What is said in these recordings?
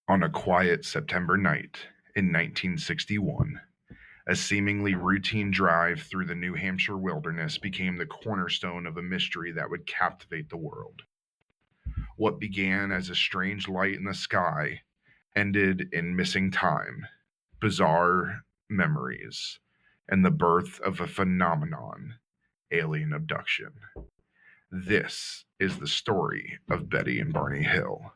On a quiet September night in 1961, a seemingly routine drive through the New Hampshire wilderness became the cornerstone of a mystery that would captivate the world. What began as a strange light in the sky ended in missing time, bizarre memories, and the birth of a phenomenon: alien abduction. This is the story of Betty and Barney Hill.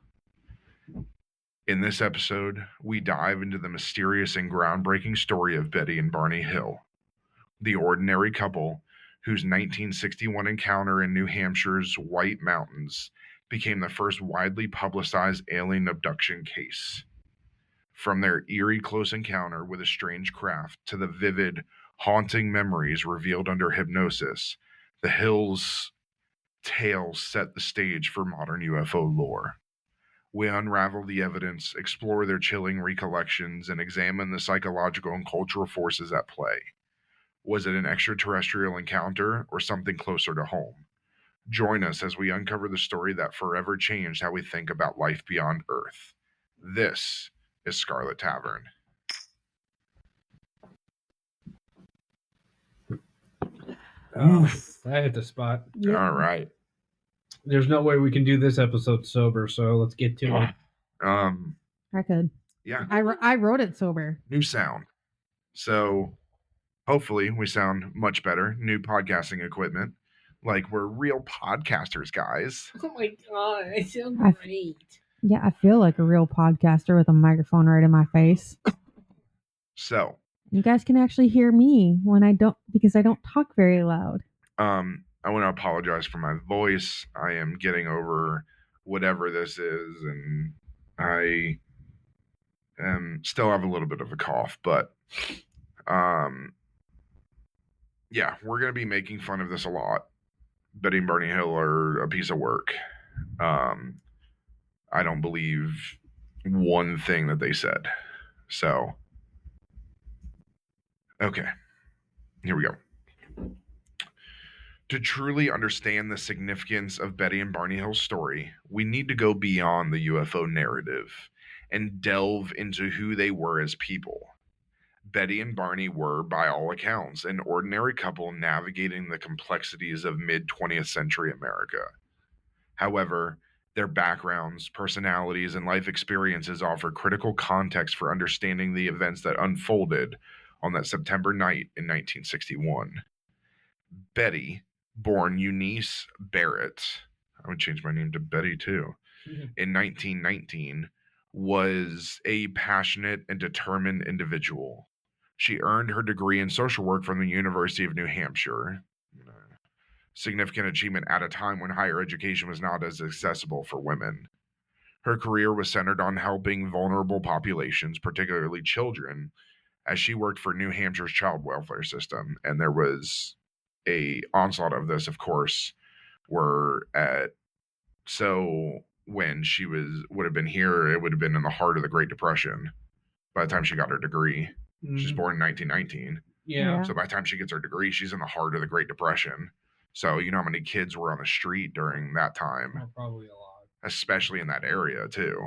In this episode, we dive into the mysterious and groundbreaking story of Betty and Barney Hill, the ordinary couple whose 1961 encounter in New Hampshire's White Mountains became the first widely publicized alien abduction case. From their eerie close encounter with a strange craft to the vivid, haunting memories revealed under hypnosis, the Hills' tale set the stage for modern UFO lore. We unravel the evidence, explore their chilling recollections, and examine the psychological and cultural forces at play. Was it an extraterrestrial encounter or something closer to home? Join us as we uncover the story that forever changed how we think about life beyond Earth. This is Scarlet Tavern. I hit the spot. Yep. All right. There's no way we can do this episode sober, so let's get to it. I could. Yeah, I wrote it sober. new sound. So hopefully we sound much better. New podcasting equipment. Like we're real podcasters, guys. Oh my god, I sound great. Yeah, I feel like a real podcaster with a microphone right in my face. So, You guys can actually hear me when I don't, because I don't talk very loud. I want to apologize for my voice. I am getting over whatever this is, and I still have a little bit of a cough, but yeah, we're going to be making fun of this a lot. Betty and Barney Hill are a piece of work. I don't believe one thing that they said. So, okay, here we go. To truly understand the significance of Betty and Barney Hill's story, we need to go beyond the UFO narrative and delve into who they were as people. Betty and Barney were, by all accounts, an ordinary couple navigating the complexities of mid-20th century America. However, their backgrounds, personalities, and life experiences offer critical context for understanding the events that unfolded on that September night in 1961. Betty, born Eunice Barrett, I would change my name to Betty too, in 1919, was a passionate and determined individual. She earned her degree in social work from the University of New Hampshire. Significant achievement at a time when higher education was not as accessible for women. Her career was centered on helping vulnerable populations, particularly children, as she worked for New Hampshire's child welfare system. And there was a onslaught of this, of course, when she would have been here, it would have been in the heart of the Great Depression by the time she got her degree. She's born in 1919. Yeah. So by the time she gets her degree, she's in the heart of the Great Depression. So you know how many kids were on the street during that time? Oh, probably a lot. Especially in that area, too.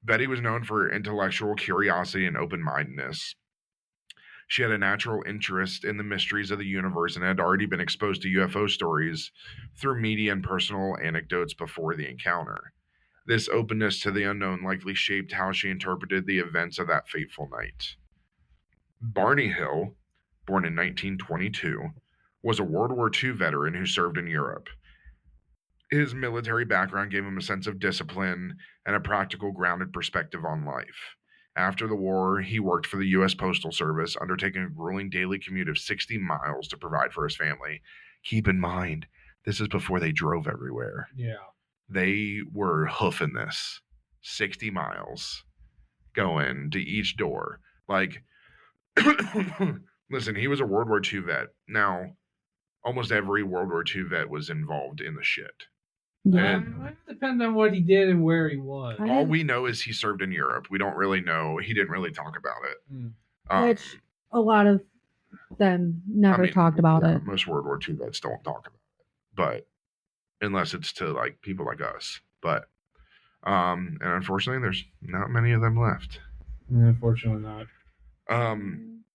Betty was known for intellectual curiosity and open-mindedness. She had a natural interest in the mysteries of the universe and had already been exposed to UFO stories through media and personal anecdotes before the encounter. This openness to the unknown likely shaped how she interpreted the events of that fateful night. Barney Hill, born in 1922, was a World War II veteran who served in Europe. His military background gave him a sense of discipline and a practical, grounded perspective on life. After the war, he worked for the U.S. Postal Service, undertaking a grueling daily commute of 60 miles to provide for his family. Keep in mind, this is before they drove everywhere. Yeah. They were hoofing this 60 miles going to each door. Like, listen, he was a World War II vet. Now, almost every World War II vet was involved in the shit. Yeah. It depends on what he did and where he was. All we know is he served in Europe. We don't really know. He didn't really talk about it. Which a lot of them never talked about it. Most World War II vets don't talk about it. But unless it's to like people like us. But And unfortunately, there's not many of them left. Unfortunately, not.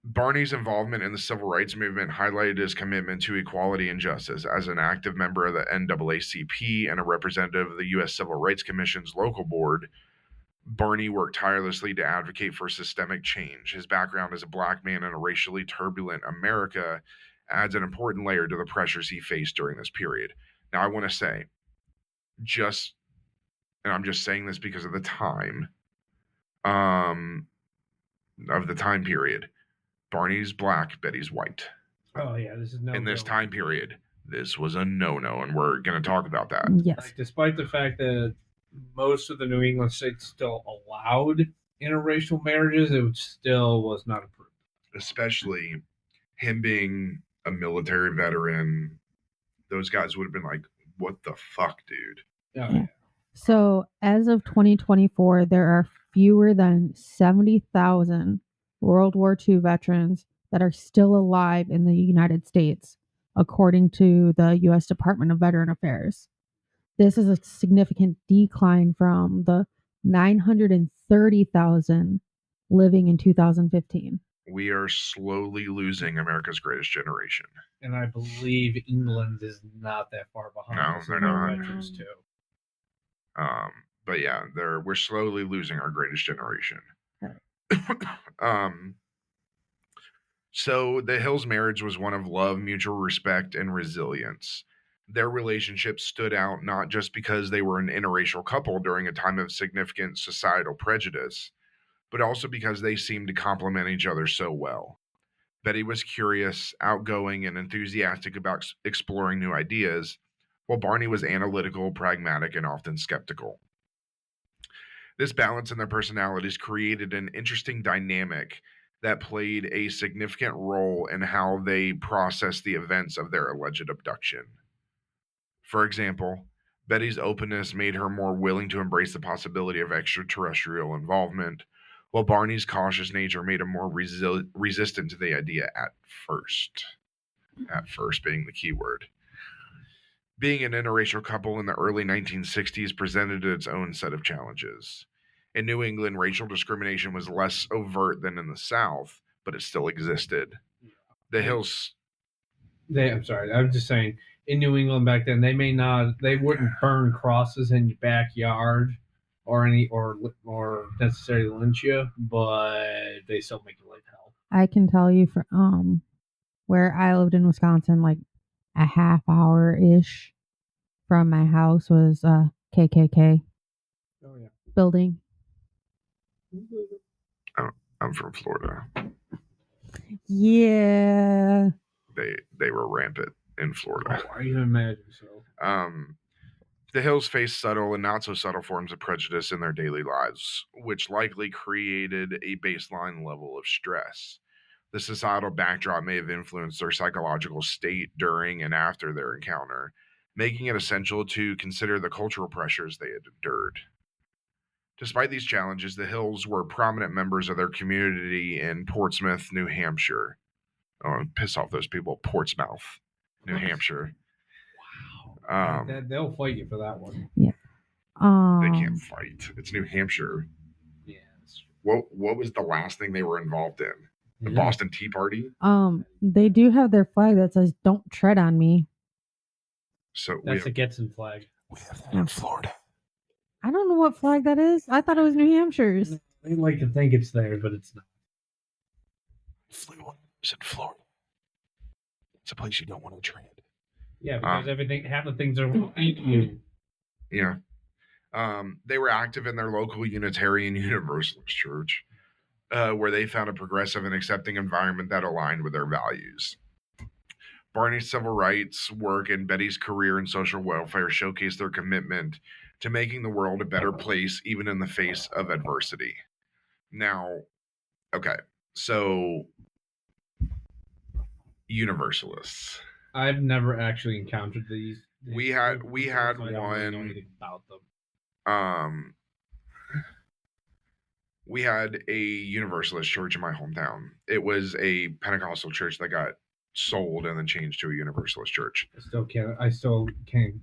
Barney's involvement in the civil rights movement highlighted his commitment to equality and justice. As an active member of the NAACP and a representative of the U.S. Civil Rights Commission's local board, Barney worked tirelessly to advocate for systemic change. His background as a black man in a racially turbulent America adds an important layer to the pressures he faced during this period. Now, I want to say, and I'm just saying this because of the time, of the time period. Barney's black, Betty's white. Oh yeah, this is no. In this time period, this was a no-no, and we're going to talk about that. Yes. Like, despite the fact that most of the New England states still allowed interracial marriages, it still was not approved. Especially him being a military veteran, those guys would have been like, "What the fuck, dude?" Oh, yeah. So, as of 2024, there are fewer than 70,000 World War II veterans that are still alive in the United States, according to the U.S. Department of Veteran Affairs. This is a significant decline from the 930,000 living in 2015. We are slowly losing America's greatest generation. And I believe England is not that far behind. No, So they're not. veterans too. But yeah, we're slowly losing our greatest generation. So the Hills' marriage was one of love, mutual respect, and resilience. Their relationship stood out not just because they were an interracial couple during a time of significant societal prejudice, but also because they seemed to complement each other so well. Betty was curious, outgoing, and enthusiastic about exploring new ideas, while Barney was analytical, pragmatic, and often skeptical. This balance in their personalities created an interesting dynamic that played a significant role in how they processed the events of their alleged abduction. For example, Betty's openness made her more willing to embrace the possibility of extraterrestrial involvement, while Barney's cautious nature made him more resistant to the idea at first. At first being the key word. Being an interracial couple in the early 1960s presented its own set of challenges. In New England, racial discrimination was less overt than in the South, but it still existed. The Hills. I'm sorry. I'm just saying. In New England back then, they wouldn't burn crosses in your backyard, or necessarily lynch you, but they still make your life hell. I can tell you from where I lived in Wisconsin, like a half hour ish from my house was a KKK building. I'm from Florida. Yeah. They were rampant in Florida. Oh, I can imagine so. The Hills faced subtle and not so subtle forms of prejudice in their daily lives, which likely created a baseline level of stress. The societal backdrop may have influenced their psychological state during and after their encounter, making it essential to consider the cultural pressures they had endured. Despite these challenges, the Hills were prominent members of their community in Portsmouth, New Hampshire. Oh, piss off those people, Portsmouth, New Hampshire. Wow. They'll fight you for that one. Yeah. They can't fight. It's New Hampshire. Yeah. What was the last thing they were involved in? The Boston Tea Party? They do have their flag that says "Don't tread on me." So that's the Getson flag. We have that in Florida. I don't know what flag that is. I thought it was New Hampshire's. They like to think it's there, but it's not. It's in Florida. It's a place you don't want to tread. Yeah, because half the things are. Yeah. They were active in their local Unitarian Universalist church, where they found a progressive and accepting environment that aligned with their values. Barney's civil rights work and Betty's career in social welfare showcased their commitment to making the world a better place, even in the face of adversity. Now, okay, so Universalists. I've never actually encountered these. We had so one. I don't really know anything about them. We had a Universalist church in my hometown. It was a Pentecostal church that got sold and then changed to a Universalist church. I still can't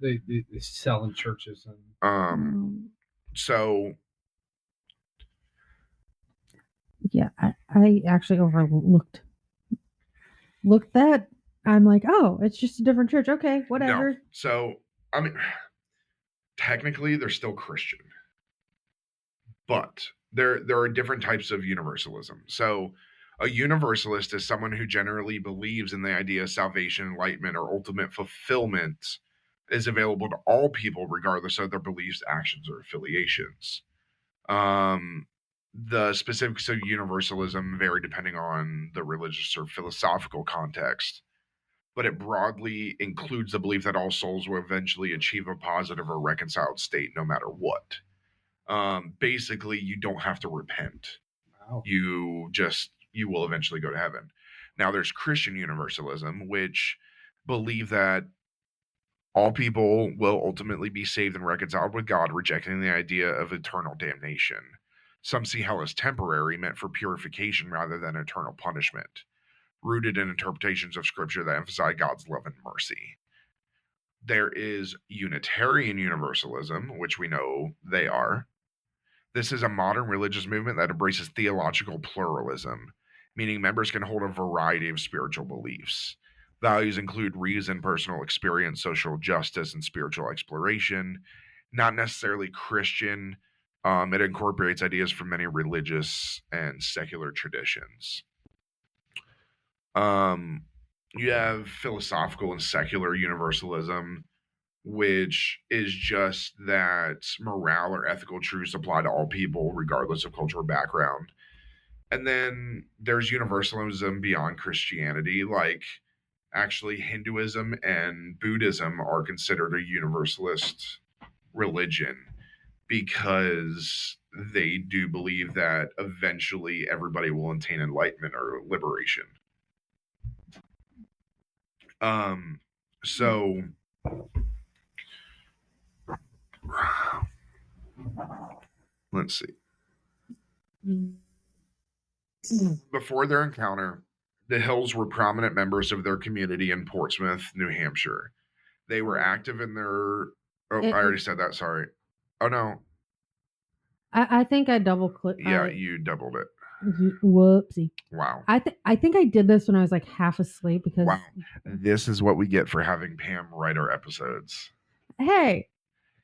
They sell in churches and So yeah, I actually looked that. I'm like, oh, it's just a different church. Okay, whatever. no. So I mean, technically they're still Christian, but there are different types of universalism. So a universalist is someone who generally believes in the idea of salvation, enlightenment, or ultimate fulfillment is available to all people regardless of their beliefs, actions, or affiliations. Um, the specifics of universalism vary depending on the religious or philosophical context, but it broadly includes the belief that all souls will eventually achieve a positive or reconciled state no matter what. Basically, you don't have to repent. wow. You will eventually go to heaven. Now, there's Christian universalism, which believe that all people will ultimately be saved and reconciled with God, rejecting the idea of eternal damnation. Some see hell as temporary, meant for purification rather than eternal punishment, rooted in interpretations of Scripture that emphasize God's love and mercy. There is Unitarian Universalism, which we know they are. This is a modern religious movement that embraces theological pluralism, meaning members can hold a variety of spiritual beliefs. Values include reason, personal experience, social justice, and spiritual exploration. Not necessarily Christian. It incorporates ideas from many religious and secular traditions. You have philosophical and secular universalism, which is just that moral or ethical truths apply to all people, regardless of cultural background. And then there's universalism beyond Christianity, like actually Hinduism and Buddhism are considered a universalist religion because they do believe that eventually everybody will attain enlightenment or liberation. So let's see. Before their encounter, the Hills were prominent members of their community in Portsmouth, New Hampshire. They were active in their. Oh, I already said that. Sorry. Oh no. I think I double clicked. Yeah, you doubled it. Whoopsie. Wow. I think I did this when I was like half asleep because. Wow. This is what we get for having Pam write our episodes. Hey.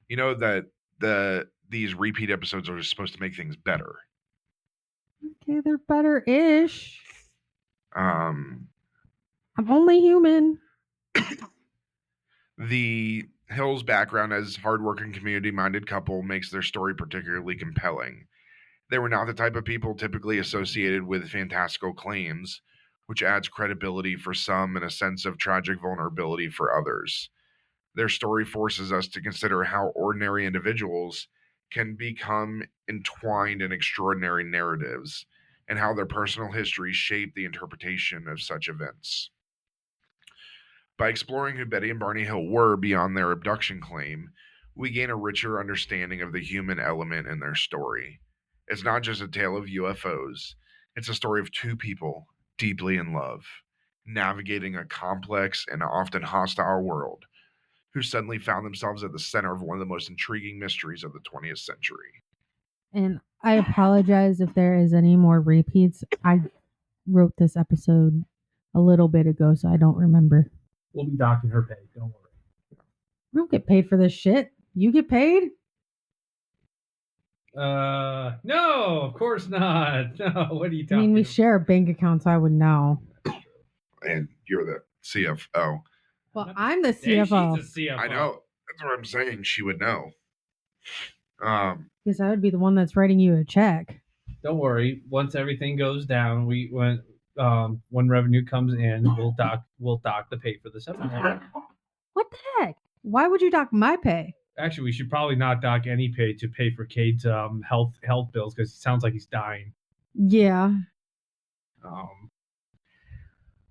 You know that these repeat episodes are supposed to make things better. Okay, they're better-ish. I'm only human. The Hills' background as hardworking, community-minded couple makes their story particularly compelling. They were not the type of people typically associated with fantastical claims, which adds credibility for some and a sense of tragic vulnerability for others. Their story forces us to consider how ordinary individuals can become entwined in extraordinary narratives, and how their personal histories shape the interpretation of such events. By exploring who Betty and Barney Hill were beyond their abduction claim, we gain a richer understanding of the human element in their story. It's not just a tale of UFOs, it's a story of two people deeply in love, navigating a complex and often hostile world, who suddenly found themselves at the center of one of the most intriguing mysteries of the 20th century. And I apologize if there is any more repeats. I wrote this episode a little bit ago, so I don't remember. We'll be docking her pay. Don't worry. I don't get paid for this shit. You get paid? No, of course not. No, what are you talking I mean, we about? share a bank account, so I would know. And you're the CFO. Well, I'm the Hey, CFO. she's the CFO. I know. That's what I'm saying. She would know. Because I would be the one that's writing you a check. Don't worry. Once everything goes down, when revenue comes in, we'll dock the pay for this episode. What the heck? Why would you dock my pay? Actually, we should probably not dock any pay to pay for Kayde's health bills because it sounds like he's dying. Yeah.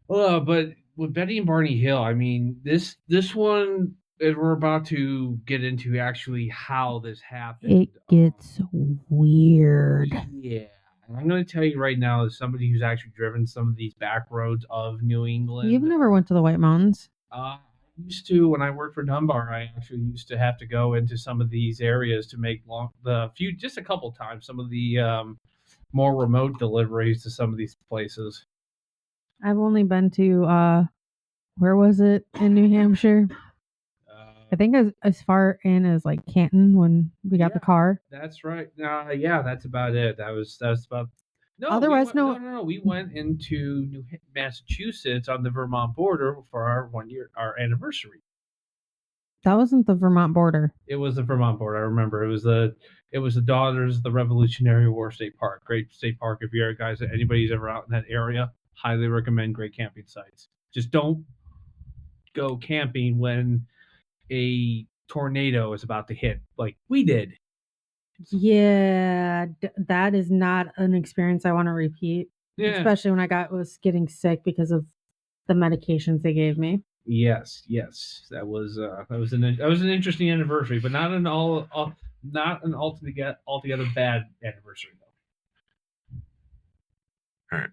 But with Betty and Barney Hill, I mean, this one that we're about to get into actually how this happened. It gets weird. Yeah. And I'm going to tell you right now, as somebody who's actually driven some of these back roads of New England. You've never went to the White Mountains? I used to, when I worked for Dunbar, I actually used to have to go into some of these areas to make just a couple times, some of the more remote deliveries to some of these places. I've only been to where was it in New Hampshire? I think as far in as like Canton when we got the Yeah. car. That's right. Yeah, that's about it. That's about. No, Otherwise, no. no. We went into Massachusetts on the Vermont border for our 1 year, our anniversary. That wasn't the Vermont border. It was the Vermont border. I remember it was the Daughters of the Revolutionary War State Park. Great state park. If you're guys, anybody's ever out in that area, highly recommend. Great camping sites. Just don't go camping when a tornado is about to hit, like we did. Yeah, that is not an experience I want to repeat. Yeah. Especially when was getting sick because of the medications they gave me. Yes. That was an interesting anniversary, but not an altogether bad anniversary though. All right.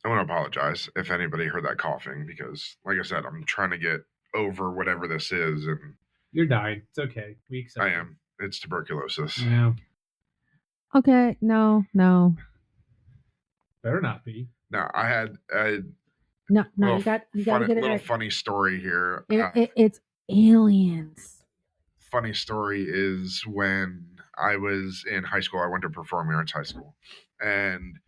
I want to apologize if anybody heard that coughing because, like I said, I'm trying to get over whatever this is, and You're dying. It's okay. We accept. I am. It's tuberculosis. Yeah. Okay, no. Better not be. No, I had a No, you got to get it right. funny story here. It's aliens. Funny story is when I was in high school, I went to performing arts high school, and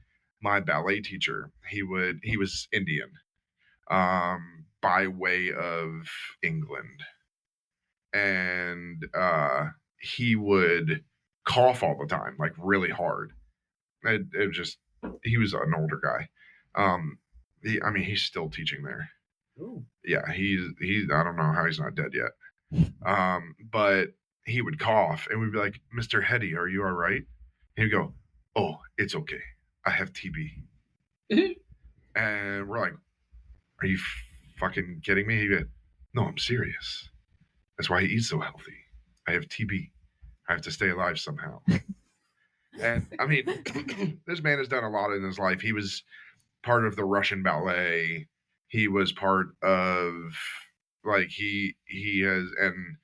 my ballet teacher, he was Indian, by way of England, and he would cough all the time, like really hard. It just he was an older guy. He's still teaching there. Ooh. Yeah, he's I don't know how he's not dead yet. But he would cough, and we'd be like, "Mr. Hetty, are you all right?" And he'd go, "Oh, it's okay. I have TB." And we're like, "Are you fucking kidding me?" He'd go, "No, I'm serious. That's why he eats so healthy. I have TB. I have to stay alive somehow." And I mean, this man has done a lot in his life. He was part of the Russian ballet. He was part of he has, and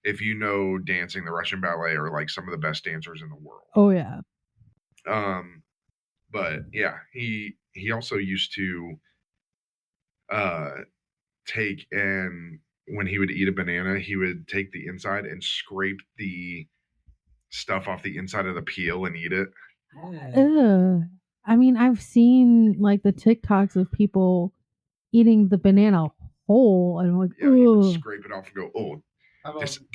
if you know dancing, the Russian ballet are like some of the best dancers in the world. Oh yeah. But yeah, he also used to take, and when he would eat a banana, he would take the inside and scrape the stuff off the inside of the peel and eat it. Ugh. I mean, I've seen like the TikToks of people eating the banana whole, and I'm like, Yeah, he would ugh. scrape it off and go, "Oh,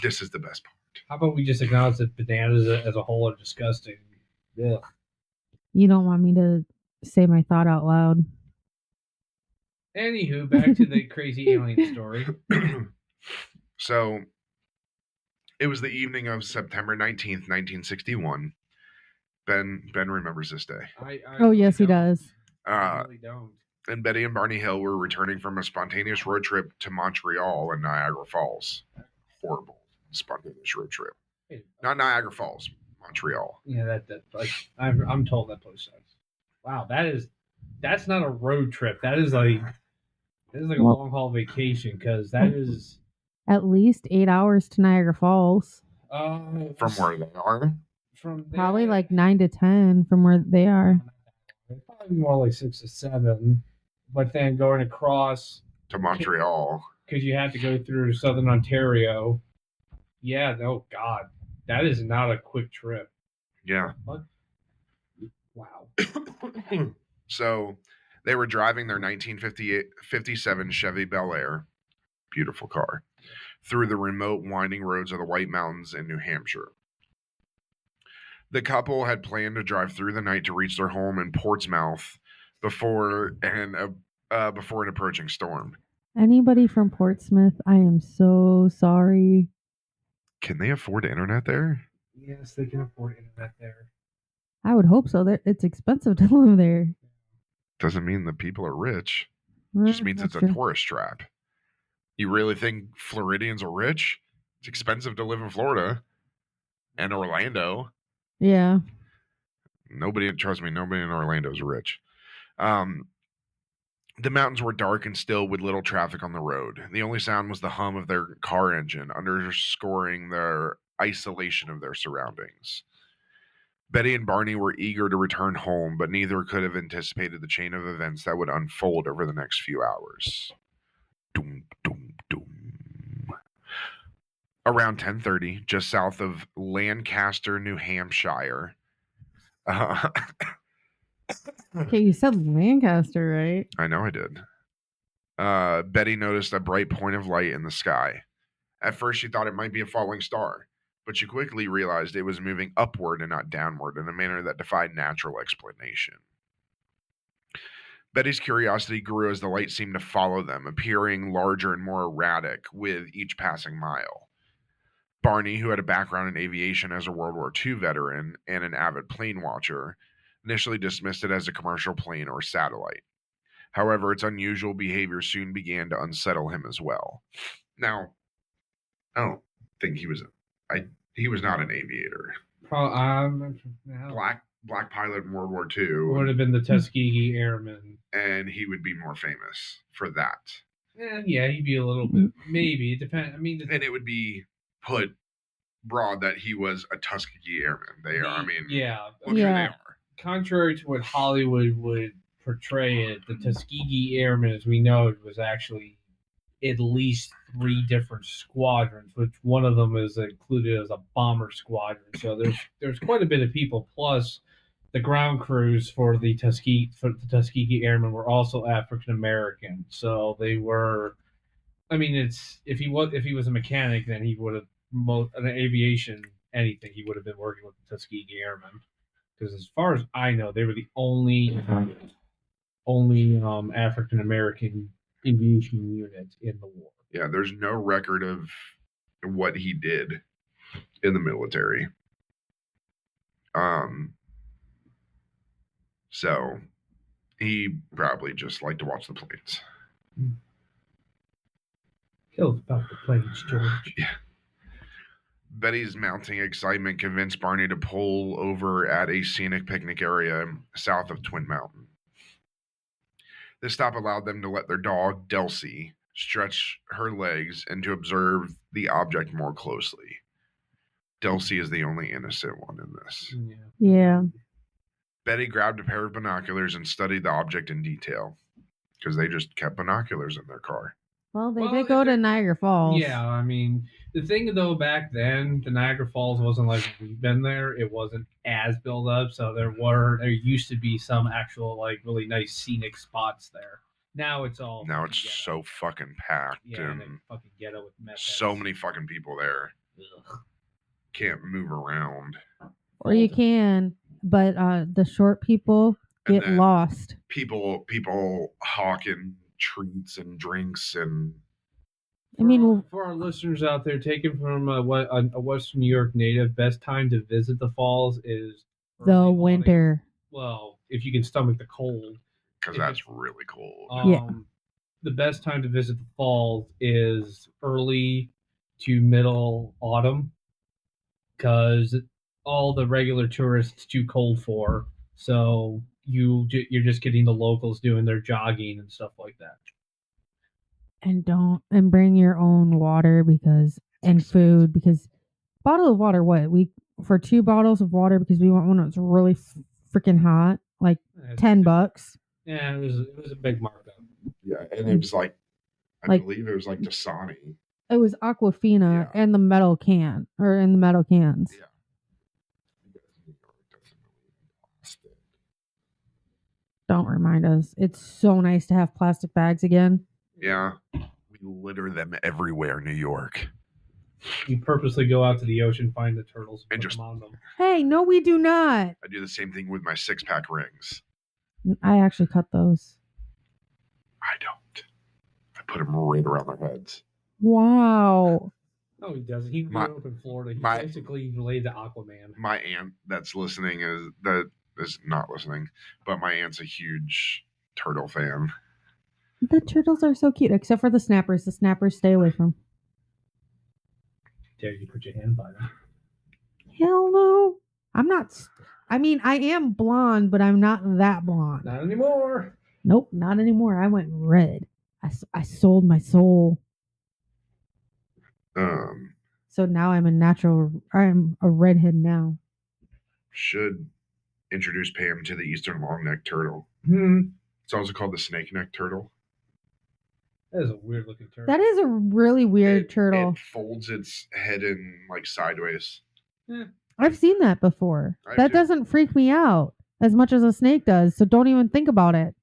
this is the best part." How about we just acknowledge that bananas as a whole are disgusting? Yeah. You don't want me to say my thought out loud. Anywho, back to the crazy alien story. So, it was the evening of September 19th, 1961. Ben remembers this day. Oh yes, he does. I really don't. And Betty and Barney Hill were returning from a spontaneous road trip to Montreal and Niagara Falls. Horrible spontaneous road trip. Not Niagara Falls, Montreal. Yeah, that like I'm told that place sucks. Wow, that's not a road trip. That is like a long haul vacation because that is at least 8 hours to Niagara Falls. From where they are. From there, probably like 9 to 10 from where they are. Probably more like 6 to 7. But then going across to Montreal because you have to go through southern Ontario. Yeah, no, God, that is not a quick trip. Yeah. What? Wow. So they were driving their 1957 Chevy Bel Air, beautiful car, through the remote winding roads of the White Mountains in New Hampshire. The couple had planned to drive through the night to reach their home in Portsmouth before an approaching storm. Anybody from Portsmouth, I am so sorry. Can they afford internet there? Yes, they can afford internet there. I would hope so. It's expensive to live there. Doesn't mean the people are rich. Just means it's a tourist trap. You really think Floridians are rich? It's expensive to live in Florida and Orlando. Yeah. Trust me, nobody in Orlando is rich. The mountains were dark and still with little traffic on the road. The only sound was the hum of their car engine, underscoring their isolation of their surroundings. Betty and Barney were eager to return home, but neither could have anticipated the chain of events that would unfold over the next few hours. Doom, doom, doom. Around 10:30, just south of Lancaster, New Hampshire. Okay, you said Lancaster, right? I know I did. Betty noticed a bright point of light in the sky. At first, she thought it might be a falling star, but she quickly realized it was moving upward and not downward in a manner that defied natural explanation. Betty's curiosity grew as the light seemed to follow them, appearing larger and more erratic with each passing mile. Barney, who had a background in aviation as a World War II veteran and an avid plane watcher, initially dismissed it as a commercial plane or satellite. However, its unusual behavior soon began to unsettle him as well. Now, I don't think he was not an aviator. Black pilot in World War II. Would have been the Tuskegee Airmen. And he would be more famous for that. Yeah, he'd be a little bit. Maybe. It depends. I mean, and it would be put broad that he was a Tuskegee Airman. They are, I mean, yeah. Look who they are. Contrary to what Hollywood would portray it, the Tuskegee Airmen, as we know it, was actually at least 3 different squadrons, which one of them is included as a bomber squadron. So there's quite a bit of people. Plus, the ground crews for the Tuskegee Airmen were also African American. So they were. I mean, if he was a mechanic, then he would have an aviation anything. He would have been working with the Tuskegee Airmen. Because as far as I know, they were the only African American aviation unit in the war. Yeah, there's no record of what he did in the military. So he probably just liked to watch the planes. Tell us about the planes, George. Yeah. Betty's mounting excitement convinced Barney to pull over at a scenic picnic area south of Twin Mountain. This stop allowed them to let their dog, Delcy, stretch her legs and to observe the object more closely. Delcy is the only innocent one in this. Yeah. Betty grabbed a pair of binoculars and studied the object in detail because they just kept binoculars in their car. Well, they did go to Niagara Falls. Yeah, I mean, the thing though, back then, the Niagara Falls wasn't like we've been there. It wasn't as built up, so there used to be some actual like really nice scenic spots there. Now it's all. Now it's so fucking packed. Yeah, and fucking ghetto with meth. So many fucking people there. Ugh. Can't move around. Or you can, but the short people get lost. People hawking treats and drinks and. I mean, for our listeners out there, taken from a Western New York native, best time to visit the falls is the winter. Well, if you can stomach the cold, because that's really cold. Yeah. The best time to visit the falls is early to middle autumn, because all the regular tourists it's too cold for. So you're just getting the locals doing their jogging and stuff like that. And bring your own water and food because bottle of water. For 2 bottles of water because we want one that's really freaking hot, like $10. Yeah, it was a big markup. Yeah, and it was I believe it was like Dasani. It was Aquafina and the metal can or in the metal cans. Yeah. Don't remind us. It's so nice to have plastic bags again. Yeah, we litter them everywhere, New York. You purposely go out to the ocean, find the turtles, and put them on them. Hey, no, we do not. I do the same thing with my 6-pack rings. I actually cut those. I don't. I put them right around their heads. Wow. No, he doesn't. He grew up in Florida. He's basically related to Aquaman. My aunt that's listening is not listening, but my aunt's a huge turtle fan. The turtles are so cute, except for the snappers. The snappers, stay away from. Dare you put your hand by them? Hell no. I'm not. I mean, I am blonde, but I'm not that blonde. Not anymore. Nope, not anymore. I went red. I sold my soul. Um, So now I'm a redhead now. should introduce Pam to the eastern long-necked turtle. Hmm. It's also called the snake-necked turtle. That is a weird looking turtle. That is a really weird turtle. It folds its head in like sideways. I've seen that before. I have That too. doesn't freak me out as much as a snake does, so don't even think about it.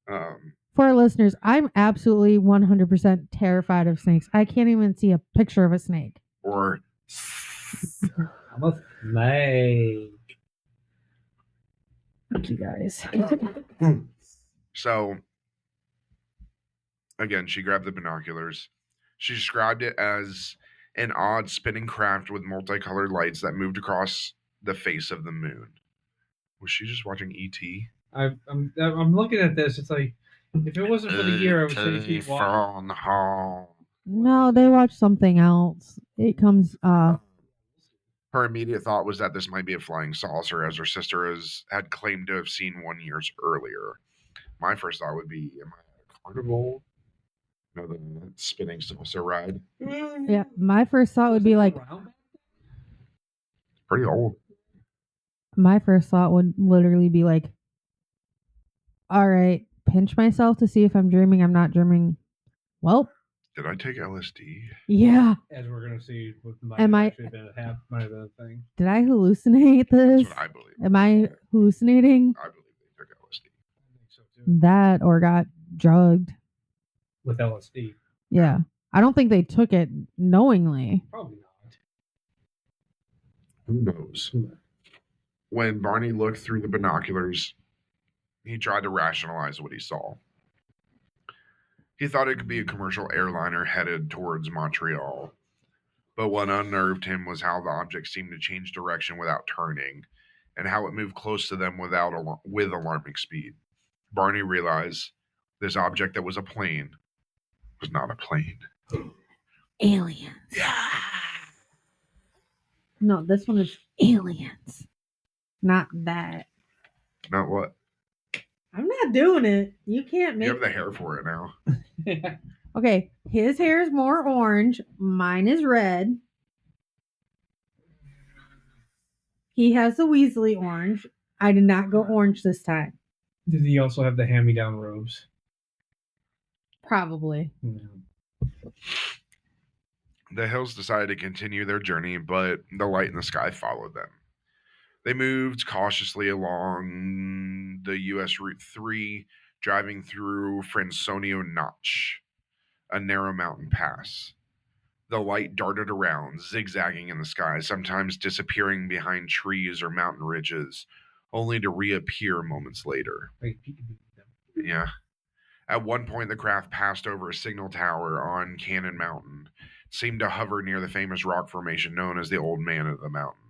For our listeners, I'm absolutely 100% terrified of snakes. I can't even see a picture of a snake. Or I'm a snake. Thank you guys. so again, she grabbed the binoculars. She described it as an odd spinning craft with multicolored lights that moved across the face of the moon. Was she just watching E.T.? I'm looking at this. It's like if it wasn't for the year, I would say keep watching. Phone home. No, they watch something else. It comes Her immediate thought was that this might be a flying saucer, as her sister had claimed to have seen one years earlier. My first thought would be, am I at a carnival? No, the spinning saucer ride. yeah, my first thought would be like Pretty old. my first thought would literally be like, all right, pinch myself to see if I'm dreaming. I'm not dreaming. Well, Did I take LSD? yeah. As we're gonna see, what might Am have I- actually been might have been a thing. Did I hallucinate this? That's what I believe. Am I hallucinating I believe they took LSD. I think so too. that or got drugged? With LSD, Yeah. I don't think they took it knowingly. probably not. Who knows? When Barney looked through the binoculars, he tried to rationalize what he saw. He thought it could be a commercial airliner headed towards Montreal. But what unnerved him was how the object seemed to change direction without turning, and how it moved close to them with alarming speed. Barney realized this object that was a plane was not a plane. Aliens. Yeah. No, this one is aliens. Not that. Not what? I'm not doing it. You can't You make have the hair for it now. Okay, his hair is more orange. Mine is red. He has the Weasley orange. I did not go orange this time. Did he also have the hand-me-down robes? Probably. No. The Hills decided to continue their journey, but the light in the sky followed them. They moved cautiously along the U.S. Route 3, driving through Fransonio Notch, a narrow mountain pass. The light darted around, zigzagging in the sky, sometimes disappearing behind trees or mountain ridges, only to reappear moments later. Like, Yeah. At one point, the craft passed over a signal tower on Cannon Mountain. It seemed to hover near the famous rock formation known as the Old Man of the Mountain.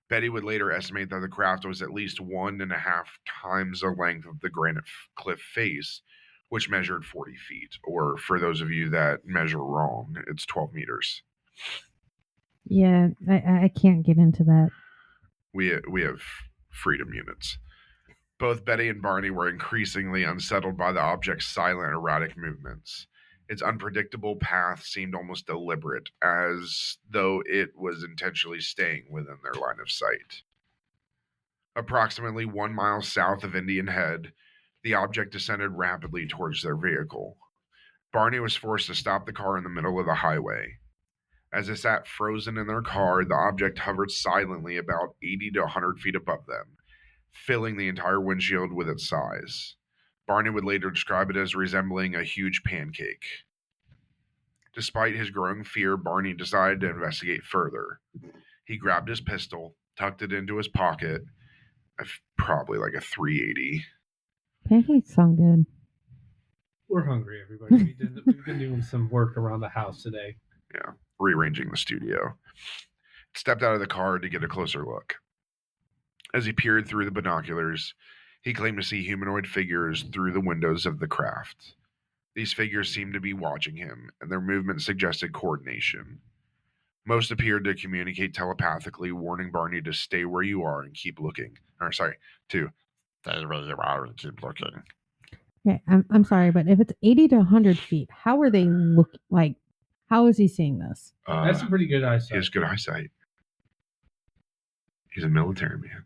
Betty would later estimate that the craft was at least 1.5 times the length of the granite cliff face, which measured 40 feet. Or for those of you that measure wrong, it's 12 meters. Yeah, I can't get into that. We have freedom units. Both Betty and Barney were increasingly unsettled by the object's silent, erratic movements. Its unpredictable path seemed almost deliberate, as though it was intentionally staying within their line of sight. Approximately 1 mile south of Indian Head, the object descended rapidly towards their vehicle. Barney was forced to stop the car in the middle of the highway. As they sat frozen in their car, the object hovered silently about 80 to 100 feet above them, filling the entire windshield with its size. Barney would later describe it as resembling a huge pancake. Despite his growing fear, Barney decided to investigate further. He grabbed his pistol, tucked it into his pocket, probably like a 380. Pancakes sound good. we're hungry, everybody. We've been doing some work around the house today. Yeah, rearranging the studio. Stepped out of the car to get a closer look. As he peered through the binoculars, he claimed to see humanoid figures through the windows of the craft. These figures seemed to be watching him, and their movements suggested coordination. Most appeared to communicate telepathically, warning Barney to stay where you are and keep looking. To Stay where you are and keep looking. Okay, I'm sorry, but if it's 80 to 100 feet, how are they look like? How is he seeing this? That's a pretty good He eyesight. has good eyesight. He's a military man.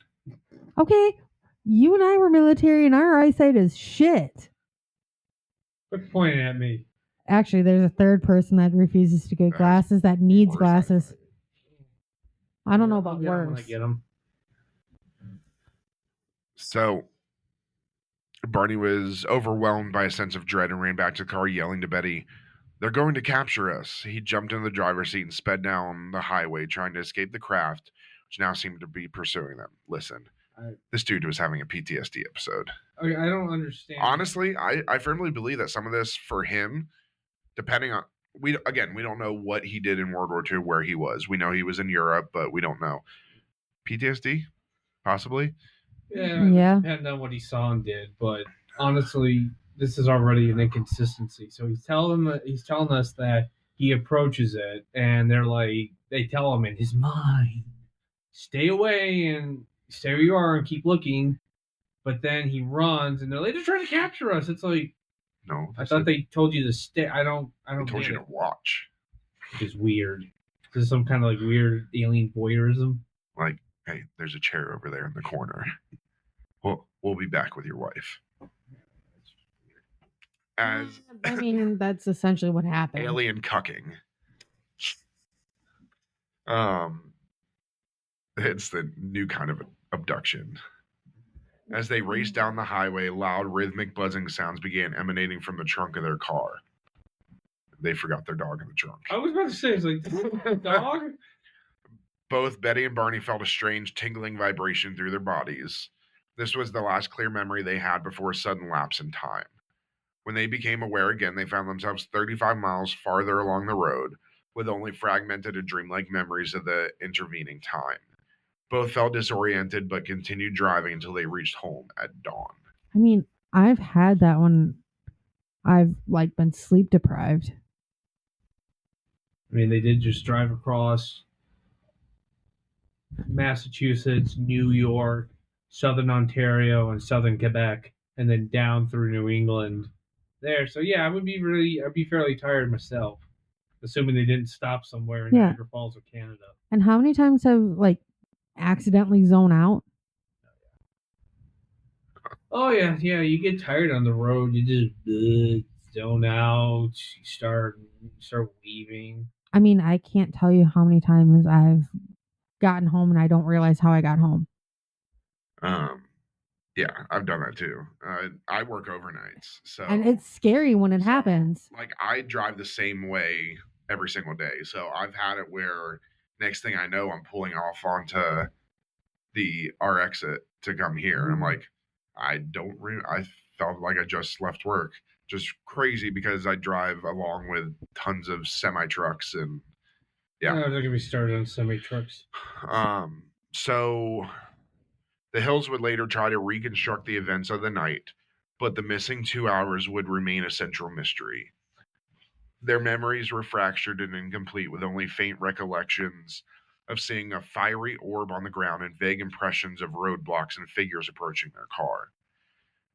Okay, you and I were military, and our eyesight is shit. Quit pointing at me. Actually, there's a third person that refuses to get That has glasses that needs worse glasses. eyesight. I don't know I'll about get 'em when I worse. get 'em. So Barney was overwhelmed by a sense of dread and ran back to the car, yelling to Betty, "They're going to capture us." He jumped into the driver's seat and sped down the highway, trying to escape the craft, which now seemed to be pursuing them. Listen, this dude was having a PTSD episode. I don't understand. Honestly, I firmly believe that some of this for him, depending on we don't know what he did in World War II, where he was. We know he was in Europe, but we don't know. PTSD, possibly. Yeah, Yeah. it depends on what he saw and did, but honestly, this is already an inconsistency. So he's telling us that he approaches it, and they tell him in his mind, stay away and stay where you are and keep looking. But then he runs, and they're like, they're trying to capture us. It's like, No, I thought they told you to stay. I don't they told get you it. to watch. Which is weird. This is some kind of like weird alien voyeurism. Like, hey, there's a chair over there in the corner. We'll be back with your wife. As I mean, that's essentially what happened. alien cucking. It's the new kind of abduction. As they raced down the highway, loud rhythmic buzzing sounds began emanating from the trunk of their car. They forgot their dog in the trunk. I was about to say, it's like, dog? Both Betty and Barney felt a strange tingling vibration through their bodies. This was the last clear memory they had before a sudden lapse in time. When they became aware again, they found themselves 35 miles farther along the road, with only fragmented and dreamlike memories of the intervening time. Both felt disoriented, but continued driving until they reached home at dawn. I mean, I've had that when I've been sleep deprived. I mean, they did just drive across Massachusetts, New York, southern Ontario, and southern Quebec, and then down through New England there. So yeah, I'd be fairly tired myself, assuming they didn't stop somewhere in Yeah. Niagara Falls or Canada. And how many times have accidentally zoned out? Oh yeah, you get tired on the road. You just zone out. You start weaving. I mean, I can't tell you how many times I've gotten home and I don't realize how I got home. Yeah, I've done that too. I work overnights, so And it's scary when it happens. Like, I drive the same way every single day, so I've had it where next thing I know, I'm pulling off onto our exit to come here. And I'm like, I felt like I just left work. Just crazy because I drive along with tons of semi trucks and yeah. Don't get me started on semi trucks. So the Hills would later try to reconstruct the events of the night, but the missing 2 hours would remain a central mystery. Their memories were fractured and incomplete, with only faint recollections of seeing a fiery orb on the ground and vague impressions of roadblocks and figures approaching their car.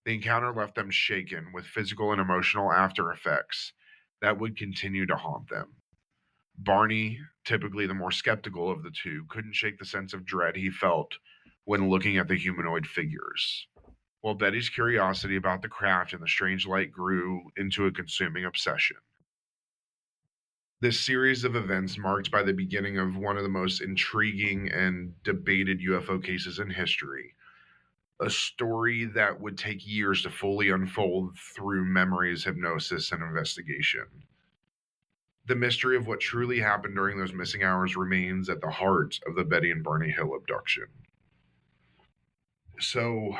The encounter left them shaken, with physical and emotional after effects that would continue to haunt them. Barney, typically the more skeptical of the two, couldn't shake the sense of dread he felt when looking at the humanoid figures, while Betty's curiosity about the craft and the strange light grew into a consuming obsession. This series of events marked by the beginning of one of the most intriguing and debated UFO cases in history, a story that would take years to fully unfold through memories, hypnosis, and investigation. The mystery of what truly happened during those missing hours remains at the heart of the Betty and Barney Hill abduction. So,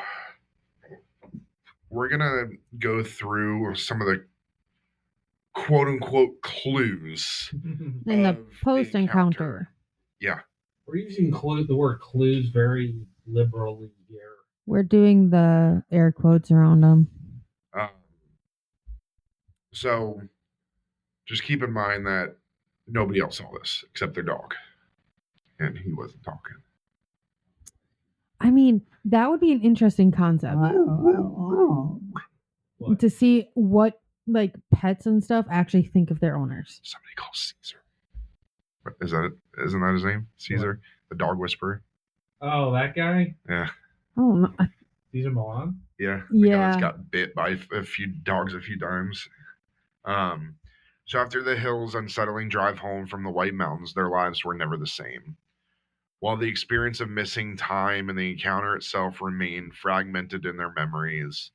we're going to go through some of the quote unquote clues In the post encounter. Yeah. We're using the word clues very liberally here. We're doing the air quotes around them. So just keep in mind that nobody else saw this except their dog. And he wasn't talking. I mean, mean, that would be an interesting concept What? to see what like pets and stuff actually think of their owners. Somebody called Caesar. What, is that it? Isn't that his name? Caesar, the dog whisperer. Oh, that guy? Yeah, Oh no. Caesar Milan? yeah, the guy that's Yeah. got bit by a few dogs a few times. So after the Hill's unsettling drive home from the White Mountains, their lives were never the same. While the experience of missing time and the encounter itself remained fragmented in their memories,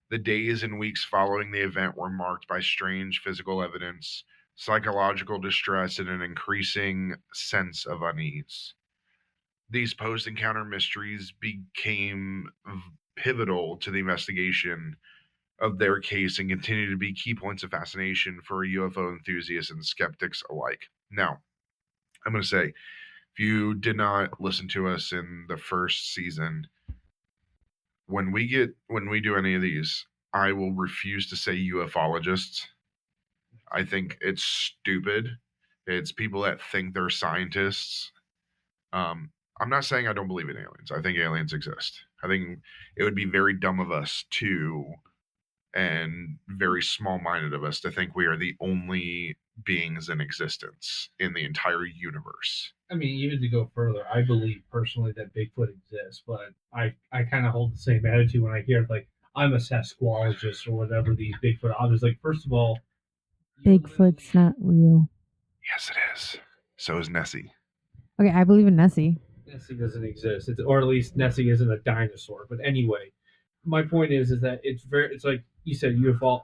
the days and weeks following the event were marked by strange physical evidence, psychological distress, and an increasing sense of unease. These post encounter mysteries became pivotal to the investigation of their case and continue to be key points of fascination for UFO enthusiasts and skeptics alike. Now, I'm going to say, if you did not listen to us in the first season, when we do any of these, I will refuse to say ufologists. I think it's stupid. It's people that think they're scientists. I'm not saying I don't believe in aliens. I think aliens exist. I think it would be very dumb of us to, and very small-minded of us to think we are the only beings in existence in the entire universe. I mean, even to go further, I believe personally that Bigfoot exists, but I kind of hold the same attitude when I hear like I'm a Sasquatchologist or whatever these Bigfoot objects. Like, first of all, you Bigfoot's not real. Yes, it is. So is Nessie. Okay, I believe in Nessie. Nessie doesn't exist, or at least Nessie isn't a dinosaur. But anyway, my point is that it's like you said, UFOologist.